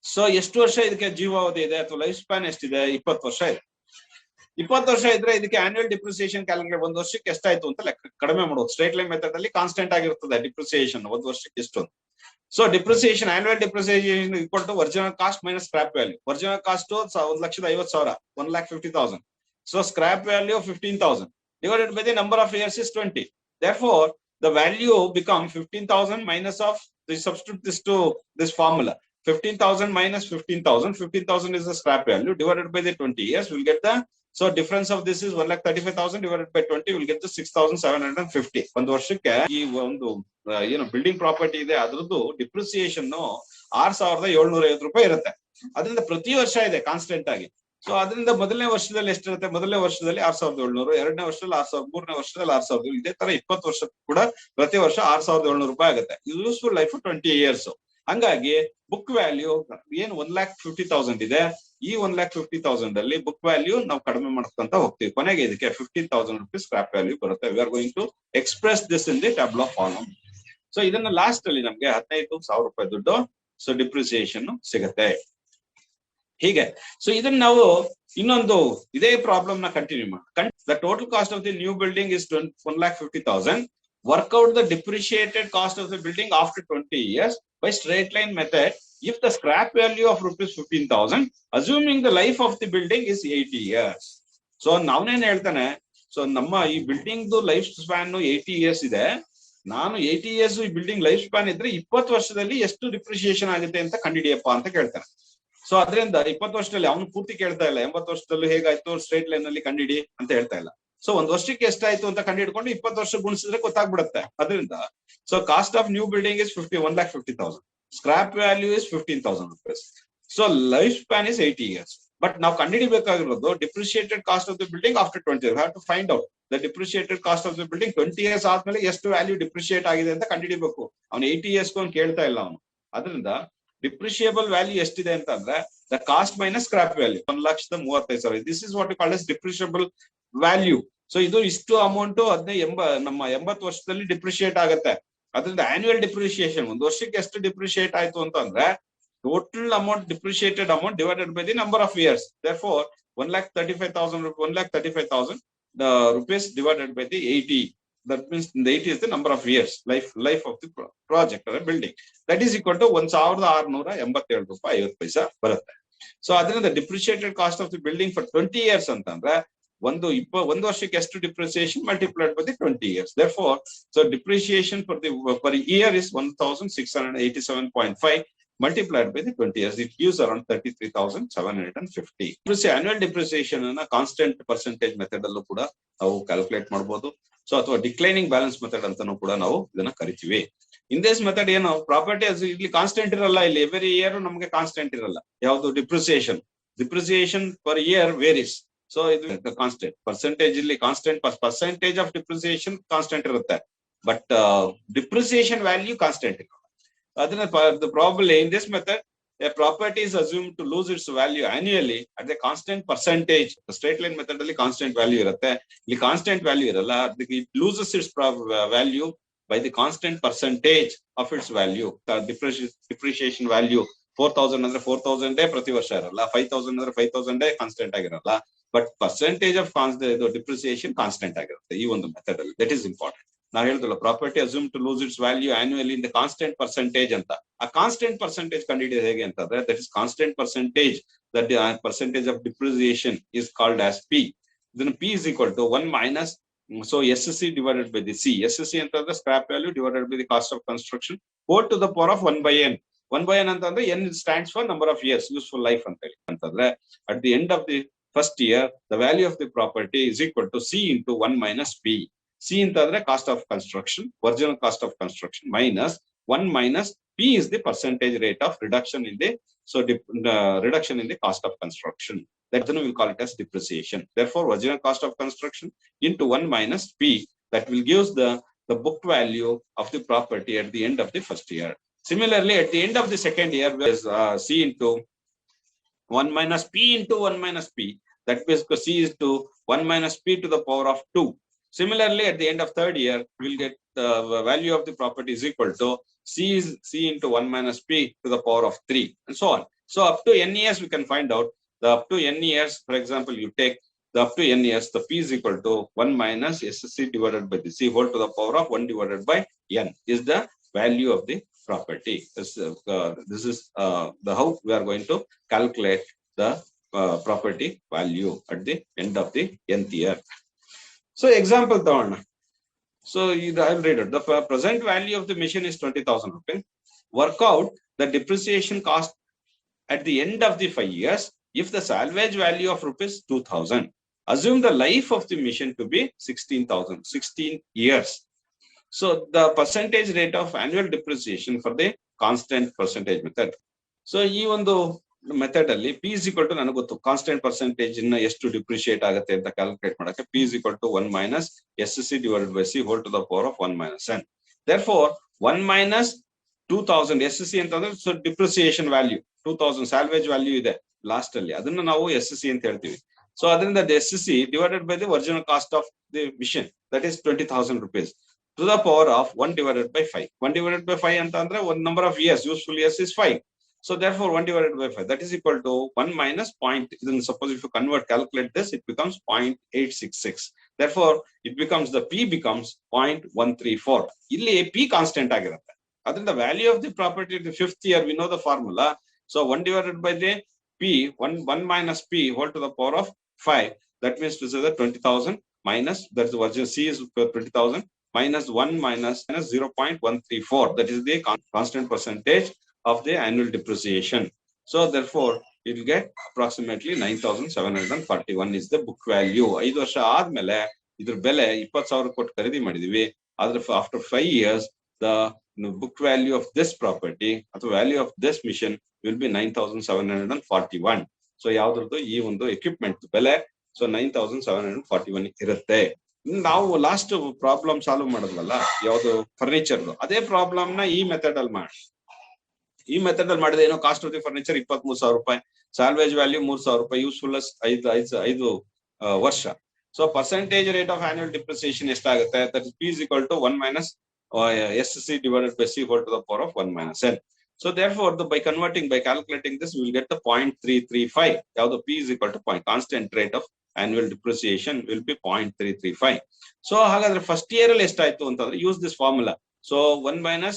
S1: So ಎಷ್ಟು ವರ್ಷ ಇದಕ್ಕೆ ಜೀವಾವಧಿ ಇದೆ ಅಥವಾ ಲೈಫ್ ಸ್ಪ್ಯಾನ್ ಎಷ್ಟಿದೆ? 20 ವರ್ಷ ಇದೆ. 20 ವರ್ಷ ಇದ್ರೆ ಇದಕ್ಕೆ ಆನ್ಯುವಲ್ ಡಿಪ್ರಿಸಿಯೇಷನ್ ಕ್ಯಾಲ್ಕುಲೇಟ್, ಒಂದು ವರ್ಷಕ್ಕೆ ಎಷ್ಟಾಯ್ತು ಅಂತ ಲೆಕ್ಕ ಕಡಿಮೆ ಮಾಡೋದು. ಸ್ಟ್ರೈಟ್ ಲೈನ್ ಮೆಥಡ್ ಅಲ್ಲಿ ಕಾನ್ಸ್ಟೆಂಟ್ ಆಗಿರ್ತದೆ ಡಿಪ್ರಿಸಿಯೇಷನ್, ಒಂದು ವರ್ಷಕ್ಕೆ ಎಷ್ಟು. So depreciation, annual depreciation equal to original cost minus scrap value. Original cost 1,50,000, 1,50,000. So scrap value 15,000 divided by the number of years is 20. Therefore, the value become 15,000 minus of the substitute this to this formula. 15,000 minus 15,000. 15,000 is the scrap value divided by the 20 years. We'll get the, so difference of this is 1,35,000 divided by 20. We'll get the 6,750. ಒಂದು ವರ್ಷಕ್ಕೆ ಈ ಒಂದು ಏನು building property ಇದೆ ಅದರದ್ದು depreciation 6,750 ರೂಪಾಯಿ ಇರುತ್ತೆ. ಅದರಿಂದ ಪ್ರತಿ ವರ್ಷ ಇದೆ ಕಾನ್ಸ್ಟೆಂಟ್ ಆಗಿ. ಸೊ ಅದರಿಂದ ಮೊದಲನೇ ವರ್ಷದಲ್ಲಿ ಎಷ್ಟಿರುತ್ತೆ? ಮೊದಲನೇ ವರ್ಷದಲ್ಲಿ 6,700, ಎರಡನೇ ವರ್ಷದಲ್ಲಿ 6,000, ಮೂರನೇ ವರ್ಷದಲ್ಲಿ 6,000. ಇದೇ ತರ 20 ವರ್ಷ ಕೂಡ ಪ್ರತಿ ವರ್ಷ 6,700 ರೂಪಾಯಿ ಆಗುತ್ತೆ. Useful life 20 years. ಹಂಗಾಗಿ ಬುಕ್ ವ್ಯಾಲ್ಯೂ ಏನು 1,50,000 ಇದೆ, ಈ 1,50,000 ಅಲ್ಲಿ ಬುಕ್ ವ್ಯಾಲ್ಯೂ ನಾವು ಕಡಿಮೆ ಮಾಡ್ಕೊಂತ ಹೋಗ್ತೀವಿ. ಕೊನೆಗೆ ಇದಕ್ಕೆ 15,000 rupees ಸ್ಕ್ರಾಪ್ ವ್ಯಾಲ್ಯೂ ಬರುತ್ತೆ. We are going to express this in the tabular form. So ಇದನ್ನ ಲಾಸ್ಟ್ ಅಲ್ಲಿ ನಮ್ಗೆ 15,000 ರೂಪಾಯಿ ದುಡ್ಡು ಸೊ ಡಿಪ್ರಿಸಿಯೇಷನ್ ಸಿಗುತ್ತೆ. ಹೀಗೆ ಸೊ ಇದನ್ನ ನಾವು ಇನ್ನೊಂದು ಇದೇ ಪ್ರಾಬ್ಲಮ್ ನ ಕಂಟಿನ್ಯೂ ಮಾಡಿ. The total cost of the new building is 1,50,000. Work out the depreciated cost of the building after 20 years by straight line method if the scrap value of rupees 15,000, assuming the life of the building is 80 years. So ನಾವೇನ್ ಹೇಳ್ತಾನೆ, so ನಮ್ಮ ಈ building life span 80 years ಇದೆ. ನಾನು 80 years ಈ building life span ಇದ್ರೆ 20 ವರ್ಷದಲ್ಲಿ ಎಷ್ಟು ಡಿಪ್ರಿಸಿಯೇಷನ್ ಆಗುತ್ತೆ ಅಂತ ಕಂಡುಹಿಡಿಯಪ್ಪ ಅಂತ ಕೇಳ್ತಾನೆ. ಸೊ ಅದರಿಂದ 20 ವರ್ಷದಲ್ಲಿ ಅವನು ಪೂರ್ತಿ ಕೇಳ್ತಾ ಇಲ್ಲ, 80 ವರ್ಷದಲ್ಲೂ ಹೇಗಾಯ್ತು ಸ್ಟ್ರೇಟ್ ಲೈನ್ ಅಲ್ಲಿ ಕಂಡುಹಿಡಿ ಅಂತ ಹೇಳ್ತಾ ಇಲ್ಲ. ಸೊ ಒಂದ್ ವರ್ಷಕ್ಕೆ ಎಷ್ಟಾಯ್ತು ಅಂತ ಕಂಡುಹಿಡ್ಕೊಂಡು 20 ವರ್ಷ ಗುಣಿಸಿದ್ರೆ ಗೊತ್ತಾಗ್ಬಿಡುತ್ತೆ. ಅದರಿಂದ so cost of new building is 1,50,000. Scrap value is 15,000 rupees. So life span is 80 years. But ನಾವು ಕಂಡುಹಿಡಿಬೇಕಾಗಿರೋದು depreciated cost of the building after 20 years. Have to find out the depreciated cost of the building 20 years ಆದ್ಮೇಲೆ ಎಷ್ಟು value depreciate ಆಗಿದೆ ಅಂತ ಕಂಡುಹಿಡಿಬೇಕು. ಅವ್ನು 80 years ಕೇಳ್ತಾ ಇಲ್ಲ ಅವನು. ಅದರಿಂದ ಡಿಪ್ರಿಷಿಯಬಲ್ ವ್ಯಾಲ್ಯೂ ಎಷ್ಟಿದೆ ಅಂತಂದ್ರೆ the cost minus scrap value 1,35,000. This is what you call as depreciable value. So ಇದು ಇಷ್ಟು ಅಮೌಂಟ್ ನಮ್ಮ 80 ವರ್ಷದಲ್ಲಿ ಡಿಪ್ರಿಶಿಯೇಟ್ ಆಗುತ್ತೆ. ಅದರಿಂದ ಆನ್ಯುವಲ್ ಡಿಪ್ರಿಸಿಯೇಷನ್ ಒಂದು ವರ್ಷಕ್ಕೆ ಎಷ್ಟು ಡಿಪ್ರಿಶಿಯೇಟ್ ಆಯ್ತು ಅಂತಂದ್ರೆ total amount depreciated amount divided by the number of years. Therefore 1,35,000 rupees divided by the 80. That means the 80 is the number of years life of the project or a building. That is equal to 1,687 ರೂಪಾಯಿ 50 ಪೈಸೆ ಬರುತ್ತೆ. So ಅದರಿಂದ depreciated cost of the building for 20 years ಅಂತಂದ್ರೆ ಒಂದು ವರ್ಷಕ್ಕೆ ಎಷ್ಟು depreciation multiplied by the 20 years. Therefore, so depreciation per year is 1687.5 multiplied by the 20 years. It gives around 33,750. Annual depreciation ಅನ್ನ constant percentage method ಅಲ್ಲೂ ಕೂಡ ನಾವು calculate ಮಾಡಬಹುದು. So ಅಥವಾ ಡಿಕ್ಲೈನಿಂಗ್ ಬ್ಯಾಲೆನ್ಸ್ ಮೆಥಡ್ ಅಂತಾನೂ ಕೂಡ ನಾವು ಇದನ್ನ ಕರಿತೀವಿ. ಇನ್ ದಿಸ್ ಮೆಥಡ್ ಏನು ಪ್ರಾಪರ್ಟಿ ಇಲ್ಲಿ ಕಾನ್ಸ್ಟೆಂಟ್ ಇರಲ್ಲ, ಇಲ್ಲಿ ಎವ್ರಿ ಇಯರ್ ನಮಗೆ ಕಾನ್ಸ್ಟೆಂಟ್ ಇರಲ್ಲ. ಯಾವುದು depreciation per year varies. So ಇದು ಕಾನ್ಸ್ಟೆಂಟ್ ಪರ್ಸೆಂಟೇಜ್ ಇಲ್ಲಿ constant percentage of depreciation constant ಇರುತ್ತೆ, ಬಟ್ ಡಿಪ್ರಿಸಿಯೇಷನ್ ವ್ಯಾಲ್ಯೂ ಕಾನ್ಸ್ಟೆಂಟ್ ಇರುತ್ತೆ. ಅದನ್ನ probably in this method a property is assumed to lose its value annually at the constant percentage. Straight line method ಅಲ್ಲಿ constant value ಇರುತ್ತೆ, ಇಲ್ಲಿ constant value ಇರಲ್ಲ. It loses its value by the constant percentage of its value. Depreciation value 4,000 ಅಂದ್ರೆ 4,000 ಪ್ರತಿ ವರ್ಷ ಇರಲ್ಲ, 5,000 ಅಂದ್ರೆ 5,000 constant ಆಗಿರಲ್ಲ, but percentage of depreciation constant ಆಗಿರುತ್ತೆ ಈ ಒಂದು ಮೆಥಡ್ ಅಲ್ಲಿ. That is important. ನಾವು ಹೇಳಿದ್ರಲ್ಲ property assume to lose its value annually in the constant percentage ಅಂತ. ಆ ಕಾನ್ಸ್ಟೆಂಟ್ ಪರ್ಸೆಂಟೇಜ್ ಕಂಡುಹಿಡಿಯೋದು ಹೇಗೆ ಅಂತಂದ್ರೆ that is constant percentage, that percentage of depreciation is called as P. ಇದನ್ನು P is equal to 1 minus so SSC divided by the C. SSC ಅಂತಂದ್ರೆ scrap value divided by the cost of construction whole to the power of 1 by n. 1 by n ಅಂತಂದ್ರೆ n stands for number of years, useful life ಅಂತ ಹೇಳಿ. ಅಂತಂದ್ರೆ at the end of the first year the value of the property is equal to C into 1 minus P. C ಅಂತಂದ್ರೆ cost of construction, original cost of construction, minus 1 minus P is the percentage rate of reduction in the reduction in the cost of construction. That then we will call it as depreciation. Therefore, original cost of construction into 1 minus P, that will give the book value of the property at the end of the first year. Similarly, at the end of the second year, there is C into 1 minus P into 1 minus P. That means C is to 1 minus P to the power of 2. Similarly, at the end of third year, we will get the value of the property is equal to C into 1 minus P to the power of 3, and so on. So up to n years, we can find out the up to n years. For example, you take the up to n years, the P is equal to 1 minus SSC divided by the C whole to the power of 1 divided by n is the value of the property. This is the how we are going to calculate the property value at the end of the nth year. So example ತಗೋಣ. So I will read it. The present value of the machine is 20,000 rupees. Work out the depreciation cost at the end of the 5 years if the salvage value of rupees 2,000. Assume the life of the machine to be 16 years. So the percentage rate of annual depreciation for the constant percentage method. So ಈ ಒಂದು method ಅಲ್ಲಿ P is equal to ನನಗೆ ಗೊತ್ತು constant percentage ಇನ್ನ ಎಷ್ಟು ಡಿಪ್ರಿಶಿಯೇಟ್ ಆಗುತ್ತೆ ಅಂತ calculate ಮಾಡಕ್ಕೆ P is equal to 1 minus SSC divided by C whole to the power of 1 minus n. Therefore 1 minus 2,000 SSC ಅಂತಂದ್ರೆ so depreciation value 2,000 salvage value ಇದೆ last ಅಲ್ಲಿ, ಅದನ್ನ ನಾವು SSC ಅಂತ ಹೇಳ್ತೀವಿ. ಸೊ ಅದರಿಂದ SSC divided by the original cost of the machine, that is 20,000 rupees to the power of 1 divided by 5. 1 divided by 5 ಅಂತ ಅಂದ್ರೆ one number of years, useful years is 5. So therefore 1 divided by 5, that is equal to 1 minus point. Then suppose if you calculate this, it becomes 0.866. Therefore it becomes the P becomes 0.134. Illi P constant ಆಗಿರುತ್ತೆ. Then the value of the property in the fifth year, we know the formula. So 1 divided by the P, 1 minus P whole to the power of 5. That means this is the 20,000 minus, that's the original C is 20,000 minus 1 minus 0.134. That is the constant percentage of the annual depreciation. So therefore it will get approximately 9,741 is the book value. 5 ವರ್ಷ ಆದ್ಮೇಲೆ ಇದ್ರ ಬೆಲೆ 20,000 ಕೊಟ್ಟು ಖರೀದಿ ಮಾಡಿದೀವಿ. ಆದ್ರೆ after 5 years the book value of this property ಅಥವಾ value of this machine will be 9,741. So ಯಾವ್ದ್ರದ್ದು ಈ ಒಂದು ಎಕ್ವಿಪ್ಮೆಂಟ್ ಬೆಲೆ ಸೊ 9,741 ಇರುತ್ತೆ. ನಾವು ಲಾಸ್ಟ್ ಪ್ರಾಬ್ಲಮ್ ಸಾಲ್ವ್ ಮಾಡಿದ್ವಲ್ಲ ಯಾವ್ದು ಫರ್ನಿಚರ್, ಅದೇ ಪ್ರಾಬ್ಲಮ್ ನ ಈ ಮೆಥಡ್ ಅಲ್ಲಿ ಮಾಡಿ. ಈ ಮೆಥಡ್ ಅಲ್ಲಿ ಮಾಡಿದ್ರೆ ಏನೋ ಕಾಸ್ಟ್ ಆಫ್ ದಿ ಫರ್ನಿಚರ್ 23,000 ರೂಪಾಯಿ, ಸಾಲ್ವೇಜ್ ವ್ಯಾಲ್ಯೂ 3,000 ರೂಪಾಯಿ, ಯೂಸ್ಫುಲ್ 5 ವರ್ಷ. So percentage rate of annual depreciation ಎಷ್ಟಾಗುತ್ತೆ? That is P is equal to 1 minus SSC divided by C whole to the power of 1 minus n. So therefore by calculating this, we will get the 0.335. ಯಾವುದು P is equal to constant rate of annual depreciation will be 0.335. So ಹಾಗಾದ್ರೆ first year ಅಲ್ಲಿ ಎಷ್ಟಾಯ್ತು ಅಂತಂದ್ರೆ use this formula. So 1 minus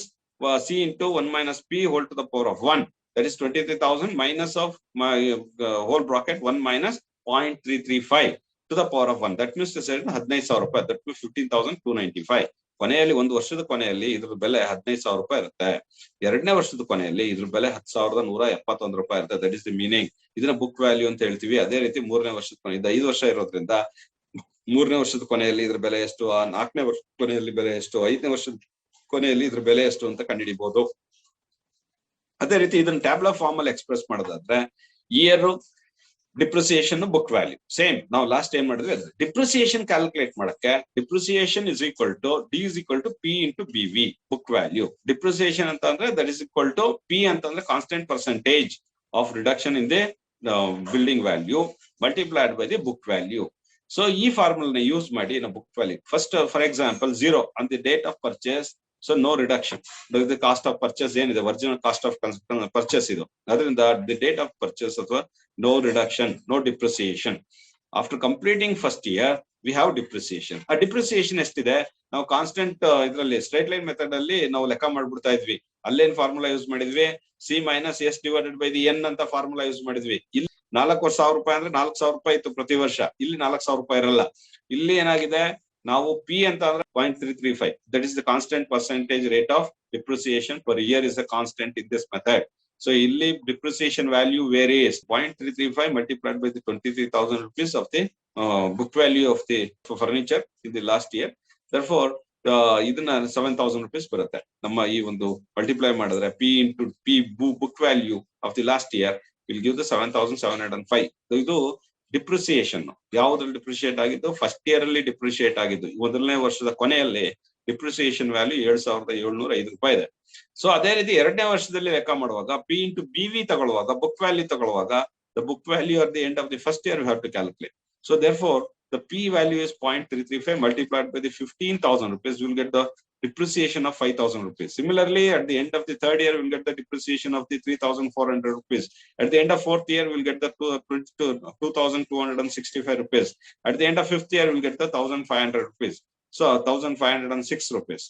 S1: C into 1 minus P whole to the power of 1, that is 23,000 minus of my whole bracket 1 minus 0.335. to the power of 1. That means 15,000 ರೂಪಾಯಿ. That means 15,295. ಕೊನೆಯಲ್ಲಿ ಒಂದು ವರ್ಷದ ಕೊನೆಯಲ್ಲಿ ಇದ್ರ ಬೆಲೆ 15,000 ರೂಪಾಯಿ ಇರುತ್ತೆ. ಎರಡನೇ ವರ್ಷದ ಕೊನೆಯಲ್ಲಿ ಇದ್ರ ಬೆಲೆ 10,171 ರೂಪಾಯಿ ಇರುತ್ತೆ. That is the meaning. ಇದನ್ನ ಬುಕ್ ವ್ಯಾಲ್ಯೂ ಅಂತ ಹೇಳ್ತೀವಿ. ಅದೇ ರೀತಿ ಮೂರನೇ ವರ್ಷದ ಕೊನೆ, ಇದು 5 ವರ್ಷ ಇರೋದ್ರಿಂದ ಮೂರನೇ ವರ್ಷದ ಕೊನೆಯಲ್ಲಿ ಇದ್ರ ಬೆಲೆ ಎಷ್ಟು, ನಾಲ್ಕನೇ ವರ್ಷದ ಕೊನೆಯಲ್ಲಿ ಬೆಲೆ ಎಷ್ಟು, ಐದನೇ ವರ್ಷದ ಕೊನೆಯಲ್ಲಿ ಇದ್ರ ಬೆಲೆ ಎಷ್ಟು ಅಂತ ಕಂಡುಹಿಡಿಬಹುದು. ಅದೇ ರೀತಿ ಇದನ್ನ ಟ್ಯಾಬ್ಲಾ ಫಾರ್ಮ್ ಅಲ್ಲಿ ಎಕ್ಸ್ಪ್ರೆಸ್ ಮಾಡೋದಾದ್ರೆ year, depreciation, book value same. ನಾವು ಲಾಸ್ಟ್ ಏನ್ ಮಾಡಿದ್ವಿ ಅದು ಡಿಪ್ರಿಸಿಯೇಷನ್ ಕ್ಯಾಲ್ಕುಲೇಟ್ ಮಾಡಕ್ಕೆ depreciation is equal to D is equal to P into B V book value. Depreciation ಅಂತ ಅಂದ್ರೆ that is equal to P ಅಂತಂದ್ರೆ constant percentage of reduction in the building value multiplied by the book value. So ಈ formula use ಮಾಡಿ ನಾವು book value first for example 0 on the date of purchase. So no reduction. Cost of purchase ಏನಿದೆ original cost of purchase ಇದು, ಅದರಿಂದ the date of purchase ಅಥವಾ no reduction, no depreciation. After completing first year we have depreciation. ಆ depreciation ಎಷ್ಟಿದೆ ನಾವು constant ಇದರಲ್ಲಿ straight line method ಅಲ್ಲಿ ನಾವು ಲೆಕ್ಕ ಮಾಡ್ಬಿಡ್ತಾ ಇದ್ವಿ. ಅಲ್ಲೇನ್ ಫಾರ್ಮುಲಾ ಯೂಸ್ ಮಾಡಿದ್ವಿ, C minus S divided by the N ಅಂತ ಫಾರ್ಮುಲಾ ಯೂಸ್ ಮಾಡಿದ್ವಿ. ಇಲ್ಲಿ 4,000 ರೂಪಾಯಿ ಅಂದ್ರೆ 4,000 ರೂಪಾಯಿ ಇತ್ತು ಪ್ರತಿ ವರ್ಷ. ಇಲ್ಲಿ 4,000 ರೂಪಾಯಿ ಇರಲ್ಲ. ಇಲ್ಲಿ ಏನಾಗಿದೆ, ನಾವು ಪಿ ಅಂತ ಅಂದ್ರೆ 0.335. That is the constant percentage rate of depreciation per year is a constant in this method. So illi depreciation value varies 0.335 multiplied by the 23,000 rupees of the book value of the furniture in the last year. Therefore ಇದನ್ನ 7,000 rupees ಬರುತ್ತೆ. ನಮ್ಮ ಈ ಒಂದು multiply ಮಾಡಿದ್ರೆ p into p book value of the last year will give the 7,705. ಇದು depreciation ಯಾವ್ದ್ರಲ್ಲಿ ಡಿಪ್ರಿಶಿಯೇಟ್ ಆಗಿದ್ದು, first year ಅಲ್ಲಿ ಡಿಪ್ರಿಶಿಯೇಟ್ ಆಗಿದ್ದು. ಮೊದಲನೇ ವರ್ಷದ ಕೊನೆಯಲ್ಲಿ ಡಿಪ್ರಿಸಿಯೇಷನ್ ವ್ಯಾಲ್ಯೂ 7,705 ರೂಪಾಯಿ ಇದೆ. ಸೊ ಅದೇ ರೀತಿ ಎರಡನೇ ವರ್ಷದಲ್ಲಿ ಲೆಕ್ಕ ಮಾಡುವಾಗ ಪಿ ಇಂಟು ಬಿ ವಿ ತಗೊಳ್ಳುವಾಗ, ಬುಕ್ ವ್ಯಾಲ್ಯೂ ತಗೊಳ್ಳುವಾಗ the book value at the end of the first year we have to calculate. So therefore the p value is 0.335 multiplied by the 15,000 rupees, you will get the depreciation of 5,000 rupees. Similarly, at the end of the third year, we will get the depreciation of the 3,400 rupees. At the end of fourth year, we will get the 2,265 rupees. At the end of fifth year, we will get the 1,500 rupees. So 1,506 rupees.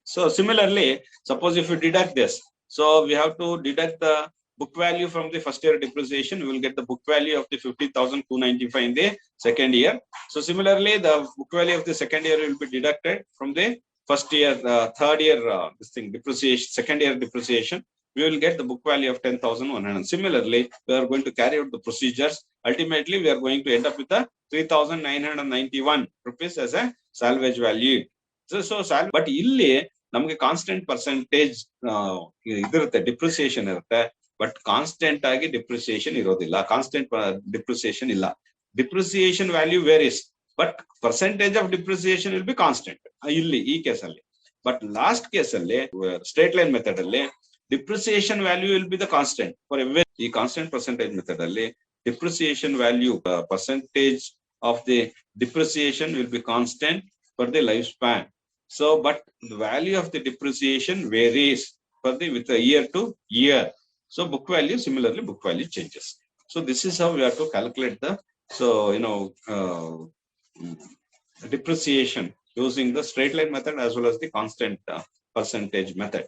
S1: So similarly, suppose if you deduct this, so we have to deduct the book value from the first year depreciation, we will get the book value of the 50,295 in the second year. So similarly, the book value of the second year will be deducted from the first year, third year this thing depreciation, second year depreciation. We will get the book value of 10,100. Similarly, we are going to carry out the procedures. Ultimately, we are going to end up with the 3,991 rupees as a salvage value. So but illi ನಮಗೆ constant percentage ಇದಿರುತ್ತೆ, depreciation ಇರುತ್ತೆ. But constant ಆಗಿ depreciation ಇರೋದಿಲ್ಲ, constant depreciation ಇಲ್ಲ. Depreciation value varies but percentage of depreciation will be constant ಇಲ್ಲಿ ಈ ಕೇಸಲ್ಲಿ. But last ಕೇಸಲ್ಲಿ ಸ್ಟ್ರೇಟ್ ಲೈನ್ ಮೆಥಡ್ ಅಲ್ಲಿ depreciation value will be the constant for every. ಈ ಕಾನ್ಸ್ಟೆಂಟ್ ಪರ್ಸೆಂಟೇಜ್ ಮೆಥಡ್ ಅಲ್ಲಿ depreciation value percentage of the depreciation will be constant for the life span. So but the value of the depreciation varies for the with the year to year. So book value, similarly book value changes. So this is how we have to calculate the depreciation using the straight line method as well as the constant percentage method.